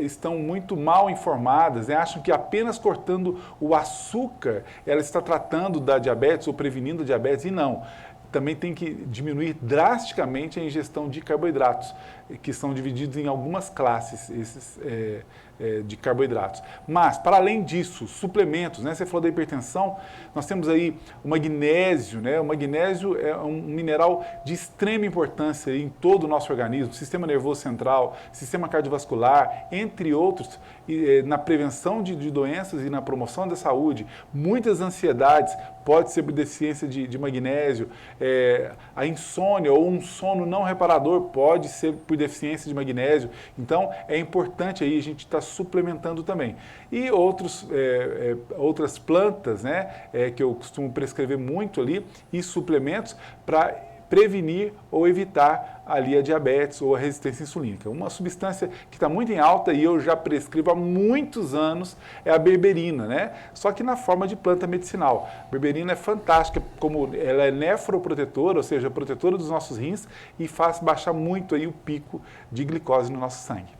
estão muito mal informadas, né, acham que apenas cortando o açúcar ela está tratando da diabetes ou prevenindo a diabetes, e não. Também tem que diminuir drasticamente a ingestão de carboidratos, que são divididos em algumas classes de carboidratos. Mas, para além disso, suplementos, né? Você falou da hipertensão, nós temos aí o magnésio, né? O magnésio é um mineral de extrema importância em todo o nosso organismo, sistema nervoso central, sistema cardiovascular, entre outros, na prevenção de doenças e na promoção da saúde. Muitas ansiedades pode ser por deficiência de magnésio, a insônia ou um sono não reparador pode ser por deficiência de magnésio. Então, é importante aí a gente estar suplementando também. E outras plantas, né, que eu costumo prescrever muito ali, e suplementos para prevenir ou evitar ali a diabetes ou a resistência insulínica. Uma substância que está muito em alta e eu já prescrevo há muitos anos é a berberina, né? Só que na forma de planta medicinal. A berberina é fantástica, como ela é nefroprotetora, ou seja, protetora dos nossos rins e faz baixar muito aí o pico de glicose no nosso sangue.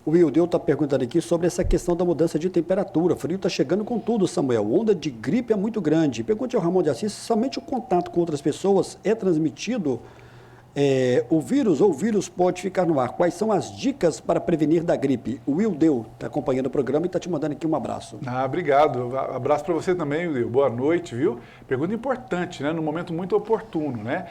O Wildeu está perguntando aqui sobre essa questão da mudança de temperatura. O frio está chegando com tudo, Samuel. A onda de gripe é muito grande. Pergunte ao Ramon de Assis se somente o contato com outras pessoas é transmitido o vírus ou o vírus pode ficar no ar. Quais são as dicas para prevenir da gripe? O Wildeu está acompanhando o programa e está te mandando aqui um abraço. Obrigado. Abraço para você também, Wildeu. Boa noite, viu? Pergunta importante, né? Num momento muito oportuno, né?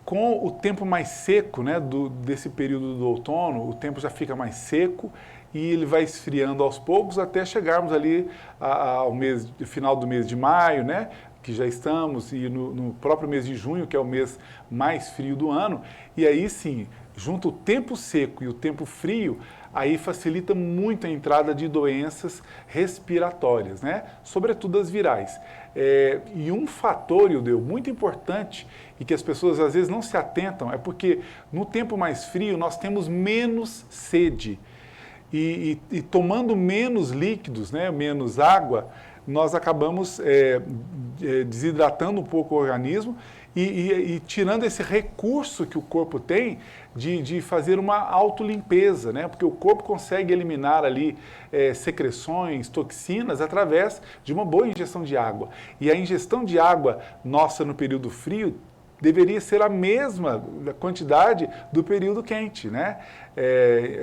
Com o tempo mais seco, né, desse período do outono, o tempo já fica mais seco e ele vai esfriando aos poucos até chegarmos ali ao final do mês de maio, né, que já estamos, e no próprio mês de junho, que é o mês mais frio do ano. E aí sim, junto o tempo seco e o tempo frio, aí facilita muito a entrada de doenças respiratórias, né, sobretudo as virais. E um fator, Ildeu, muito importante e que as pessoas às vezes não se atentam é porque no tempo mais frio nós temos menos sede e tomando menos líquidos, né, menos água, nós acabamos desidratando um pouco o organismo e tirando esse recurso que o corpo tem de fazer uma autolimpeza, né? Porque o corpo consegue eliminar ali secreções, toxinas, através de uma boa ingestão de água. E a ingestão de água nossa no período frio deveria ser a mesma quantidade do período quente, né?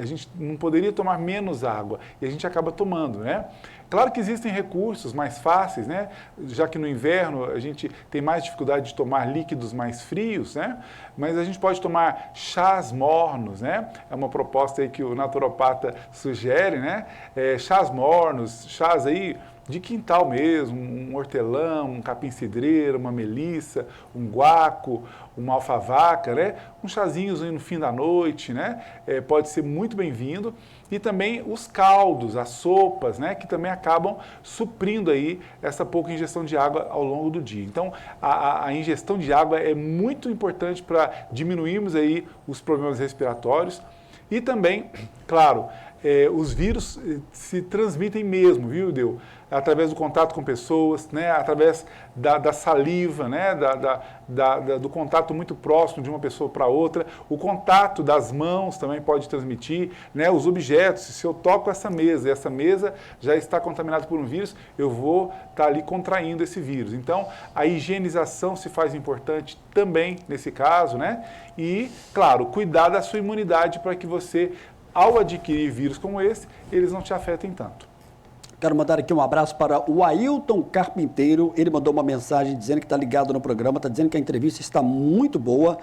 A gente não poderia tomar menos água e a gente acaba tomando, né? Claro que existem recursos mais fáceis, né? Já que no inverno a gente tem mais dificuldade de tomar líquidos mais frios, né? Mas a gente pode tomar chás mornos, né? É uma proposta aí que o naturopata sugere, né? Chás mornos, chás aí de quintal mesmo, um hortelã, um capim-cidreira, uma melissa, um guaco, uma alfavaca, né? Um chazinhos aí no fim da noite, né? Pode ser muito bem-vindo. E também os caldos, as sopas, né? Que também acabam suprindo aí essa pouca ingestão de água ao longo do dia. Então, a ingestão de água é muito importante para diminuirmos aí os problemas respiratórios. E também, claro, os vírus se transmitem mesmo, viu, Deu? Através do contato com pessoas, né? Através da saliva, né? Do contato muito próximo de uma pessoa para outra. O contato das mãos também pode transmitir, né? Os objetos, se eu toco essa mesa e essa mesa já está contaminada por um vírus, eu vou estar ali contraindo esse vírus. Então, a higienização se faz importante também nesse caso, né? E, claro, cuidar da sua imunidade para que você, ao adquirir vírus como esse, eles não te afetem tanto. Quero mandar aqui um abraço para o Ailton Carpinteiro. Ele mandou uma mensagem dizendo que está ligado no programa, está dizendo que a entrevista está muito boa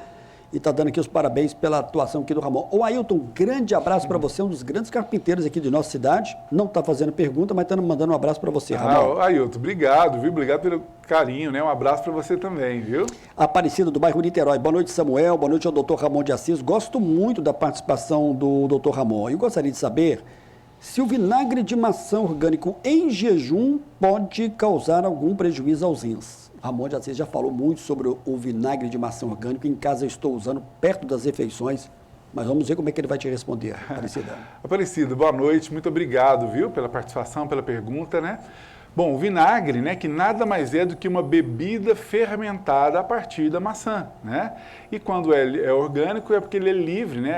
e está dando aqui os parabéns pela atuação aqui do Ramon. Ô Ailton, um grande abraço para você, um dos grandes carpinteiros aqui de nossa cidade. Não está fazendo pergunta, mas está mandando um abraço para você, Ramon. Ailton, obrigado, viu? Obrigado pelo carinho, né? Um abraço para você também, viu? Aparecida do bairro Niterói. Boa noite, Samuel. Boa noite ao doutor Ramon de Assis. Gosto muito da participação do doutor Ramon. Eu gostaria de saber se o vinagre de maçã orgânico em jejum pode causar algum prejuízo aos rins. Ramon de Assis já falou muito sobre o vinagre de maçã orgânico. Em casa eu estou usando perto das refeições. Mas vamos ver como é que ele vai te responder, Aparecido. Aparecido, boa noite, muito obrigado, viu, pela participação, pela pergunta, né? Bom, o vinagre, né, que nada mais é do que uma bebida fermentada a partir da maçã, né? E quando é orgânico é porque ele é livre, né?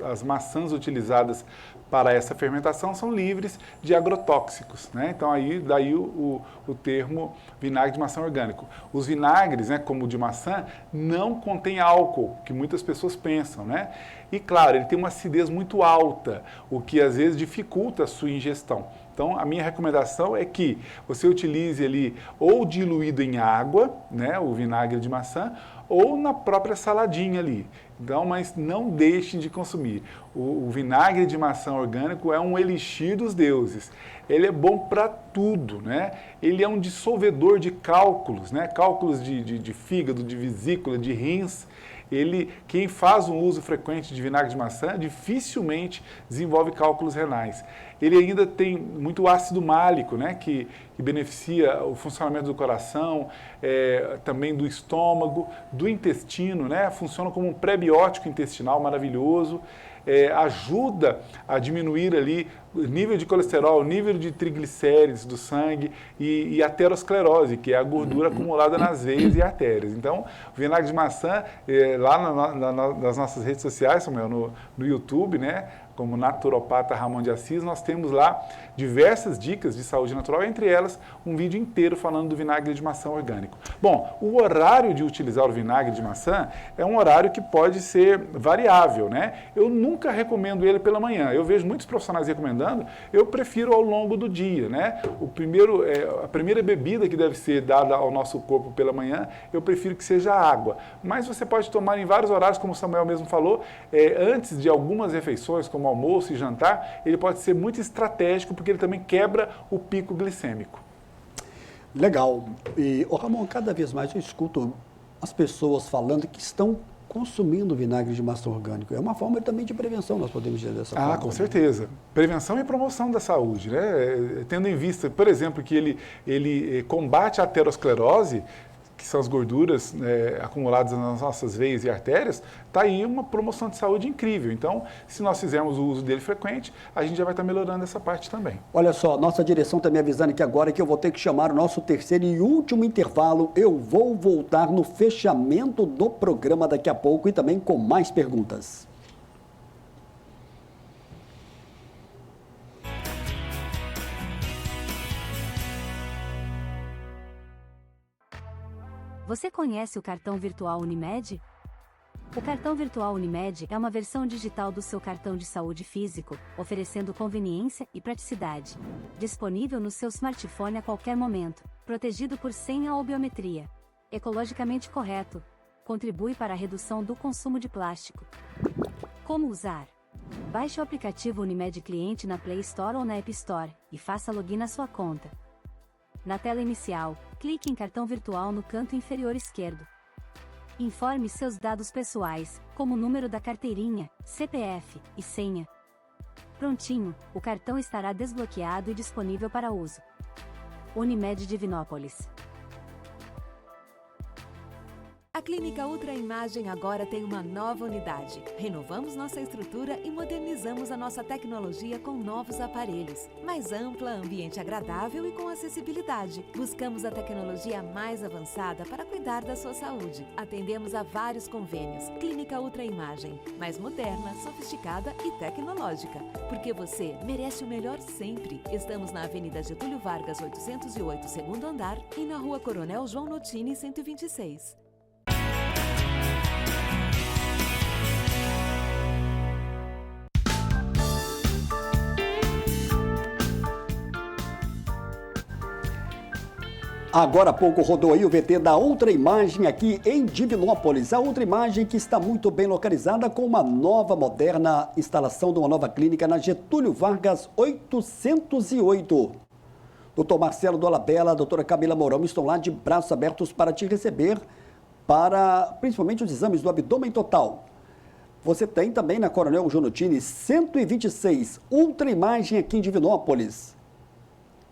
As maçãs utilizadas para essa fermentação são livres de agrotóxicos, né? Então daí o termo vinagre de maçã orgânico. Os vinagres, né, como o de maçã, não contém álcool, que muitas pessoas pensam, né? E claro, ele tem uma acidez muito alta, o que às vezes dificulta a sua ingestão. Então, a minha recomendação é que você utilize ali ou diluído em água, né, o vinagre de maçã, ou na própria saladinha ali. Então, mas não deixem de consumir. O vinagre de maçã orgânico é um elixir dos deuses. Ele é bom para tudo, né? Ele é um dissolvedor de cálculos, né? Cálculos de fígado, de vesícula, de rins. Quem faz um uso frequente de vinagre de maçã dificilmente desenvolve cálculos renais. Ele ainda tem muito ácido málico, né, que beneficia o funcionamento do coração, também do estômago, do intestino, né, funciona como um prebiótico intestinal maravilhoso. Ajuda a diminuir ali o nível de colesterol, o nível de triglicérides do sangue e aterosclerose, que é a gordura acumulada nas veias e artérias. Então, o vinagre de maçã, lá nas nossas redes sociais, Samuel, no YouTube, né, como naturopata Ramon de Assis, nós temos lá diversas dicas de saúde natural, entre elas um vídeo inteiro falando do vinagre de maçã orgânico. Bom, o horário de utilizar o vinagre de maçã é um horário que pode ser variável, né? Eu nunca recomendo ele pela manhã. Eu vejo muitos profissionais recomendando, eu prefiro ao longo do dia, né? A primeira bebida que deve ser dada ao nosso corpo pela manhã, eu prefiro que seja água. Mas você pode tomar em vários horários, como o Samuel mesmo falou, antes de algumas refeições, como almoço e jantar, ele pode ser muito estratégico, porque ele também quebra o pico glicêmico. Legal. E, Ramon, cada vez mais eu escuto as pessoas falando que estão consumindo vinagre de maçã orgânico. É uma forma também de prevenção, nós podemos dizer dessa forma. Com certeza. Prevenção e promoção da saúde, né? Tendo em vista, por exemplo, que ele combate a aterosclerose, que são as gorduras acumuladas nas nossas veias e artérias, está aí uma promoção de saúde incrível. Então, se nós fizermos o uso dele frequente, a gente já vai estar melhorando essa parte também. Olha só, nossa direção está me avisando aqui agora que eu vou ter que chamar o nosso terceiro e último intervalo. Eu vou voltar no fechamento do programa daqui a pouco e também com mais perguntas. Você conhece o cartão virtual Unimed? O cartão virtual Unimed é uma versão digital do seu cartão de saúde físico, oferecendo conveniência e praticidade. Disponível no seu smartphone a qualquer momento, protegido por senha ou biometria. Ecologicamente correto. Contribui para a redução do consumo de plástico. Como usar? Baixe o aplicativo Unimed Cliente na Play Store ou na App Store e faça login na sua conta. Na tela inicial, clique em cartão virtual no canto inferior esquerdo. Informe seus dados pessoais, como o número da carteirinha, CPF e senha. Prontinho, o cartão estará desbloqueado e disponível para uso. Unimed Divinópolis. A Clínica Ultra Imagem agora tem uma nova unidade. Renovamos nossa estrutura e modernizamos a nossa tecnologia com novos aparelhos. Mais ampla, ambiente agradável e com acessibilidade. Buscamos a tecnologia mais avançada para cuidar da sua saúde. Atendemos a vários convênios. Clínica Ultra Imagem, mais moderna, sofisticada e tecnológica. Porque você merece o melhor sempre. Estamos na Avenida Getúlio Vargas, 808, segundo andar, e na Rua Coronel João Notini, 126. Agora há pouco rodou aí o VT da Ultra Imagem aqui em Divinópolis. A Ultra Imagem que está muito bem localizada com uma nova, moderna instalação de uma nova clínica na Getúlio Vargas 808. Doutor Marcelo Dolabella, doutora Camila Mourão estão lá de braços abertos para te receber para principalmente os exames do abdômen total. Você tem também na Coronel João Notini 126, Ultra Imagem aqui em Divinópolis.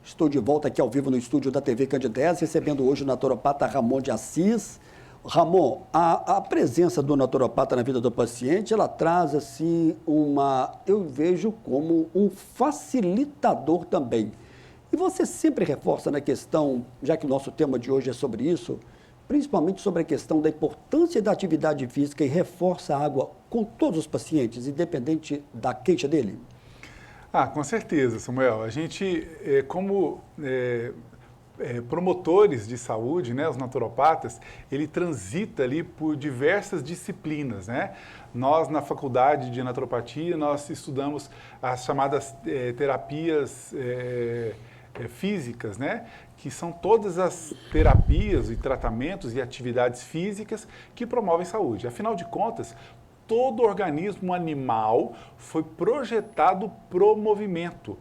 Estou de volta aqui ao vivo no estúdio da TV Candidez, recebendo hoje o naturopata Ramon de Assis, Ramon, a presença do naturopata na vida do paciente, ela traz assim eu vejo como um facilitador também. E você sempre reforça na questão, já que o nosso tema de hoje é sobre isso, principalmente sobre a questão da importância da atividade física e reforça a água com todos os pacientes, independente da queixa dele? Com certeza, Samuel. A gente, como promotores de saúde, né, os naturopatas, ele transita ali por diversas disciplinas, né? Nós, na faculdade de naturopatia, nós estudamos as chamadas terapias físicas, né? Que são todas as terapias e tratamentos e atividades físicas que promovem saúde. Afinal de contas, todo organismo animal foi projetado pro movimento.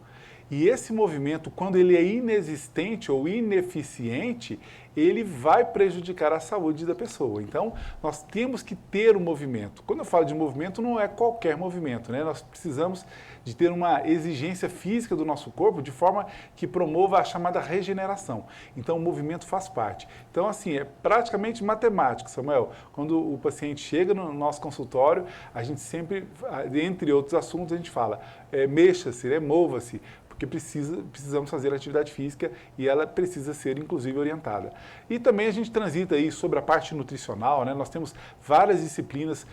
E esse movimento, quando ele é inexistente ou ineficiente, ele vai prejudicar a saúde da pessoa. Então, nós temos que ter um movimento. Quando eu falo de movimento, não é qualquer movimento, né? Nós precisamos de ter uma exigência física do nosso corpo de forma que promova a chamada regeneração. Então, o movimento faz parte. Então, assim, é praticamente matemático, Samuel. Quando o paciente chega no nosso consultório, a gente sempre, entre outros assuntos, a gente fala, mexa-se, né? Mova-se, porque precisamos fazer atividade física e ela precisa ser, inclusive, orientada. E também a gente transita aí sobre a parte nutricional, né? Nós temos várias disciplinas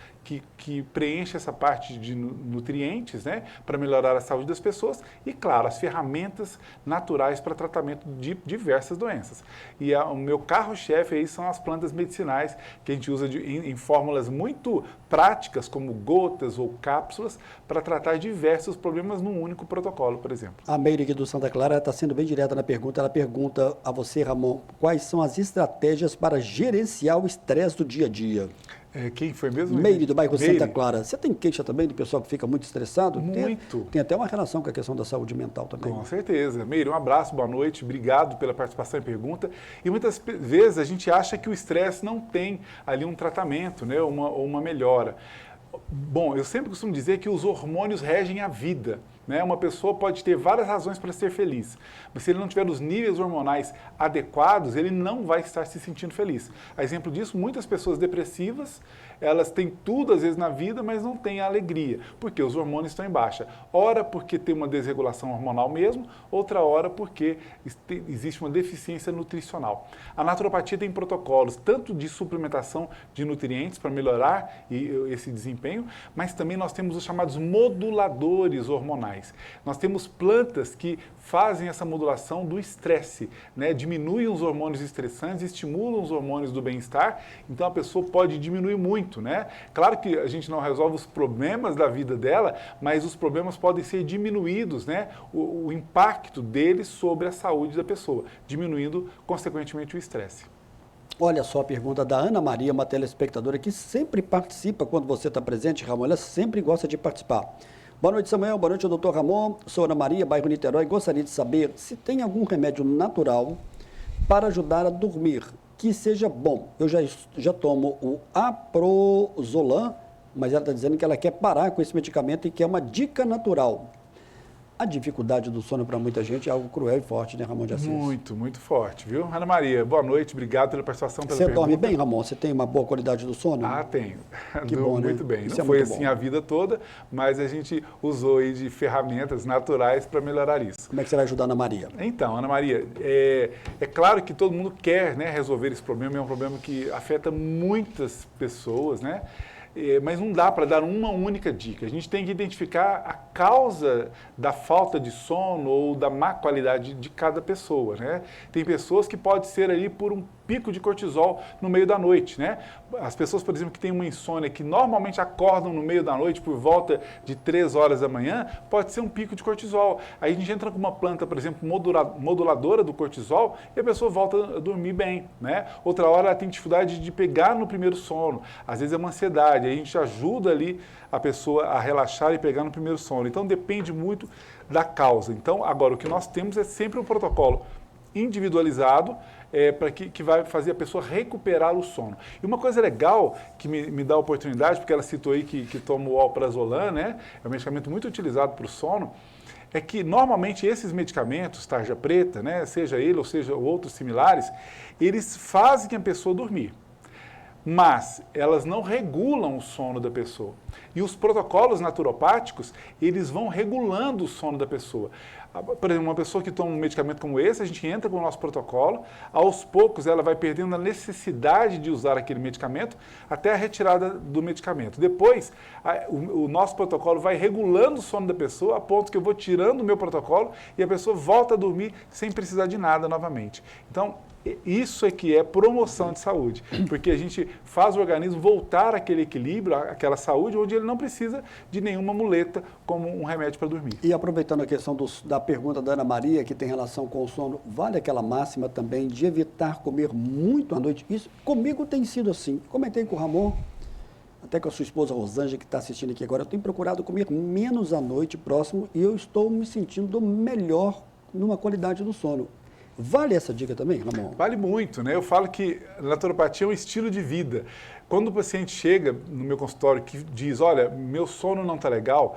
que preenchem essa parte de nutrientes, né? Para melhorar a saúde das pessoas e, claro, as ferramentas naturais para tratamento de diversas doenças. E o meu carro-chefe aí são as plantas medicinais que a gente usa em fórmulas muito práticas, como gotas ou cápsulas, para tratar diversos problemas num único protocolo, por exemplo. A Meire aqui do Santa Clara está sendo bem direta na pergunta. Ela pergunta a você, Ramon, quais são as estratégias para gerenciar o estresse do dia a dia? Quem foi mesmo? Meire, do bairro Santa Clara. Você tem queixa também do pessoal que fica muito estressado? Muito. Tem até uma relação com a questão da saúde mental também. Com certeza. Meire, um abraço, boa noite, obrigado pela participação e pergunta. E muitas vezes a gente acha que o estresse não tem ali um tratamento, né, ou uma melhora. Bom, eu sempre costumo dizer que os hormônios regem a vida. Né? Uma pessoa pode ter várias razões para ser feliz, mas se ele não tiver os níveis hormonais adequados, ele não vai estar se sentindo feliz. A exemplo disso, muitas pessoas depressivas, elas têm tudo às vezes na vida, mas não têm a alegria, porque os hormônios estão em baixa. Ora porque tem uma desregulação hormonal mesmo, outra hora porque existe uma deficiência nutricional. A naturopatia tem protocolos tanto de suplementação de nutrientes para melhorar esse desempenho, mas também nós temos os chamados moduladores hormonais. Nós temos plantas que fazem essa modulação do estresse, né? Diminuem os hormônios estressantes, estimulam os hormônios do bem-estar, então a pessoa pode diminuir muito, né? Claro que a gente não resolve os problemas da vida dela, mas os problemas podem ser diminuídos, né? O impacto deles sobre a saúde da pessoa, diminuindo, consequentemente, o estresse. Olha só a pergunta da Ana Maria, uma telespectadora que sempre participa quando você está presente, Ramon, ela sempre gosta de participar. Boa noite, Samuel. Boa noite, doutor Ramon. Sou Ana Maria, bairro Niterói. Gostaria de saber se tem algum remédio natural para ajudar a dormir, que seja bom. Eu já tomo o Aprozolam, mas ela está dizendo que ela quer parar com esse medicamento e que é uma dica natural. A dificuldade do sono para muita gente é algo cruel e forte, né, Ramon de Assis? Muito, muito forte, viu? Ana Maria, boa noite, obrigado pela participação, pela pergunta. Você dorme bem, Ramon? Você tem uma boa qualidade do sono? Tenho. Que bom, né? Muito bem. Isso não é foi muito assim bom. a vida toda, mas a gente usou aí de ferramentas naturais para melhorar isso. Como é que você vai ajudar a Ana Maria? Então, Ana Maria, é claro que todo mundo quer, né, resolver esse problema, é um problema que afeta muitas pessoas, né? Mas não dá para dar uma única dica. A gente tem que identificar a causa da falta de sono ou da má qualidade de cada pessoa, né? Tem pessoas que pode ser ali por um pico de cortisol no meio da noite, né? As pessoas, por exemplo, que têm uma insônia, que normalmente acordam no meio da noite por volta de 3 horas da manhã, pode ser um pico de cortisol. Aí a gente entra com uma planta, por exemplo, moduladora do cortisol e a pessoa volta a dormir bem, né? Outra hora ela tem dificuldade de pegar no primeiro sono, às vezes é uma ansiedade, aí a gente ajuda ali a pessoa a relaxar e pegar no primeiro sono. Então depende muito da causa. Então agora o que nós temos é sempre um protocolo individualizado para que vai fazer a pessoa recuperar o sono. E uma coisa legal que me dá a oportunidade, porque ela citou aí que toma o Alprazolam, né? É um medicamento muito utilizado para o sono, é que normalmente esses medicamentos, tarja preta, né? Seja ele ou seja outros similares, eles fazem a pessoa dormir. mas elas não regulam o sono da pessoa. E os protocolos naturopáticos, eles vão regulando o sono da pessoa. Por exemplo, uma pessoa que toma um medicamento como esse, a gente entra com o nosso protocolo, aos poucos ela vai perdendo a necessidade de usar aquele medicamento até a retirada do medicamento. Depois, o nosso protocolo vai regulando o sono da pessoa a ponto que eu vou tirando o meu protocolo e a pessoa volta a dormir sem precisar de nada novamente. Então, isso é que é promoção de saúde, porque a gente faz o organismo voltar àquele equilíbrio, àquela saúde, onde ele não precisa de nenhuma muleta como um remédio para dormir. E aproveitando a questão da pergunta da Ana Maria, que tem relação com o sono, vale aquela máxima também de evitar comer muito à noite? Isso comigo tem sido assim. Comentei com o Ramon, até com a sua esposa Rosângela, que está assistindo aqui agora, eu tenho procurado comer menos à noite próximo e eu estou me sentindo melhor numa qualidade do sono. Vale essa dica também, Ramon? Vale muito, né? Eu falo que a naturopatia é um estilo de vida. Quando o paciente chega no meu consultório que diz, olha, meu sono não está legal,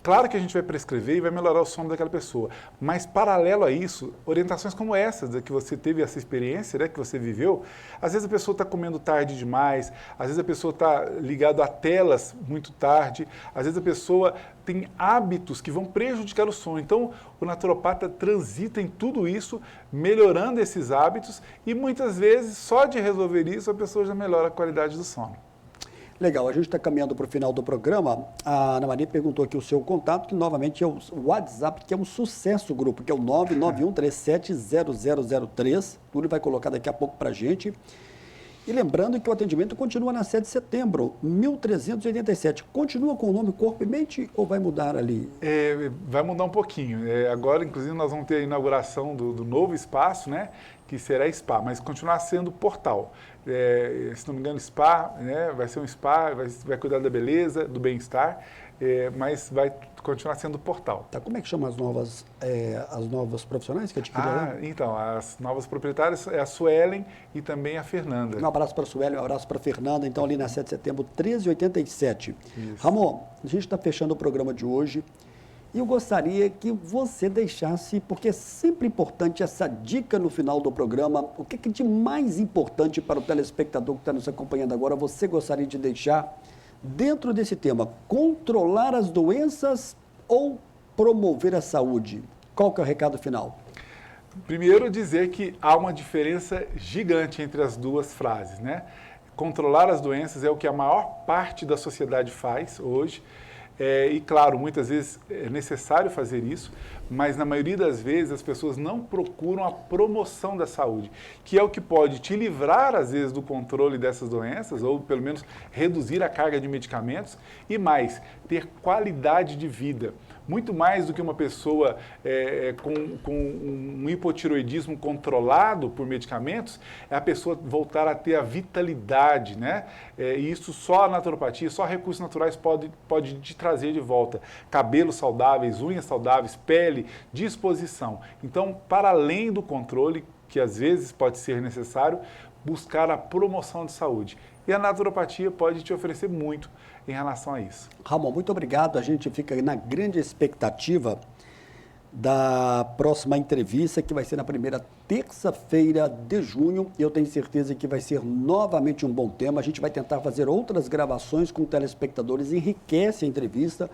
claro que a gente vai prescrever e vai melhorar o sono daquela pessoa, mas paralelo a isso, orientações como essas, que você teve essa experiência, né, que você viveu, às vezes a pessoa está comendo tarde demais, às vezes a pessoa está ligada a telas muito tarde, às vezes a pessoa tem hábitos que vão prejudicar o sono. Então, o naturopata transita em tudo isso, melhorando esses hábitos e muitas vezes, só de resolver isso, a pessoa já melhora a qualidade do sono. Legal, a gente está caminhando para o final do programa. A Ana Maria perguntou aqui o seu contato, que novamente é o WhatsApp, que é um sucesso grupo, que é o 991370003. Túlio vai colocar daqui a pouco para a gente. E lembrando que o atendimento continua na 7 de setembro, 1387. Continua com o nome Corpo e Mente ou vai mudar ali? Vai mudar um pouquinho. Agora, inclusive, nós vamos ter a inauguração do novo espaço, né? Que será SPA, mas continuar sendo portal. Se não me engano, SPA, né, vai ser um SPA, vai cuidar da beleza, do bem-estar, mas vai continuar sendo portal. Tá, como é que chama as novas profissionais que adquiriram lá? Então, as novas proprietárias é a Suelen e também a Fernanda. Um abraço para a Suelen, um abraço para a Fernanda, então ali na 7 de setembro, 1387. Isso. Ramon, a gente está fechando o programa de hoje. E eu gostaria que você deixasse, porque é sempre importante essa dica no final do programa, o que é de mais importante para o telespectador que está nos acompanhando agora, você gostaria de deixar dentro desse tema, controlar as doenças ou promover a saúde? Qual que é o recado final? Primeiro, dizer que há uma diferença gigante entre as duas frases, né? Controlar as doenças é o que a maior parte da sociedade faz hoje. E claro, muitas vezes é necessário fazer isso, mas na maioria das vezes as pessoas não procuram a promoção da saúde, que é o que pode te livrar às vezes do controle dessas doenças, ou pelo menos reduzir a carga de medicamentos e mais, ter qualidade de vida. Muito mais do que uma pessoa com um hipotiroidismo controlado por medicamentos, é a pessoa voltar a ter a vitalidade, né? E isso só a naturopatia, só recursos naturais pode te trazer de volta. Cabelos saudáveis, unhas saudáveis, pele, disposição. Então, para além do controle, que às vezes pode ser necessário, buscar a promoção de saúde. E a naturopatia pode te oferecer muito em relação a isso. Ramon, muito obrigado. A gente fica na grande expectativa da próxima entrevista, que vai ser na primeira terça-feira de junho. Eu tenho certeza que vai ser novamente um bom tema. A gente vai tentar fazer outras gravações com telespectadores, enriquece a entrevista.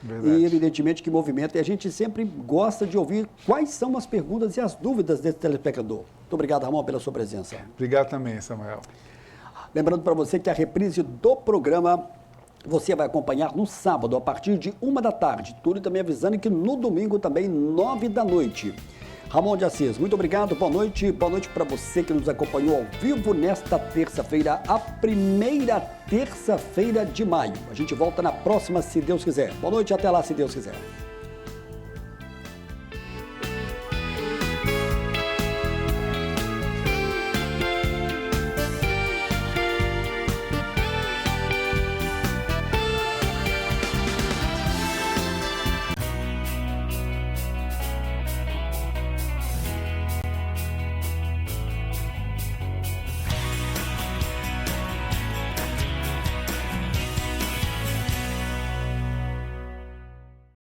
Verdade. E evidentemente que movimenta. E a gente sempre gosta de ouvir quais são as perguntas e as dúvidas desse telespectador. Muito obrigado, Ramon, pela sua presença. Obrigado também, Samuel. Lembrando para você que a reprise do programa você vai acompanhar no sábado, a partir de 1 da tarde. Túlio também avisando que no domingo também, 9 da noite. Ramon de Assis, muito obrigado, boa noite. Boa noite para você que nos acompanhou ao vivo nesta terça-feira, a primeira terça-feira de maio. A gente volta na próxima, se Deus quiser. Boa noite, até lá, se Deus quiser.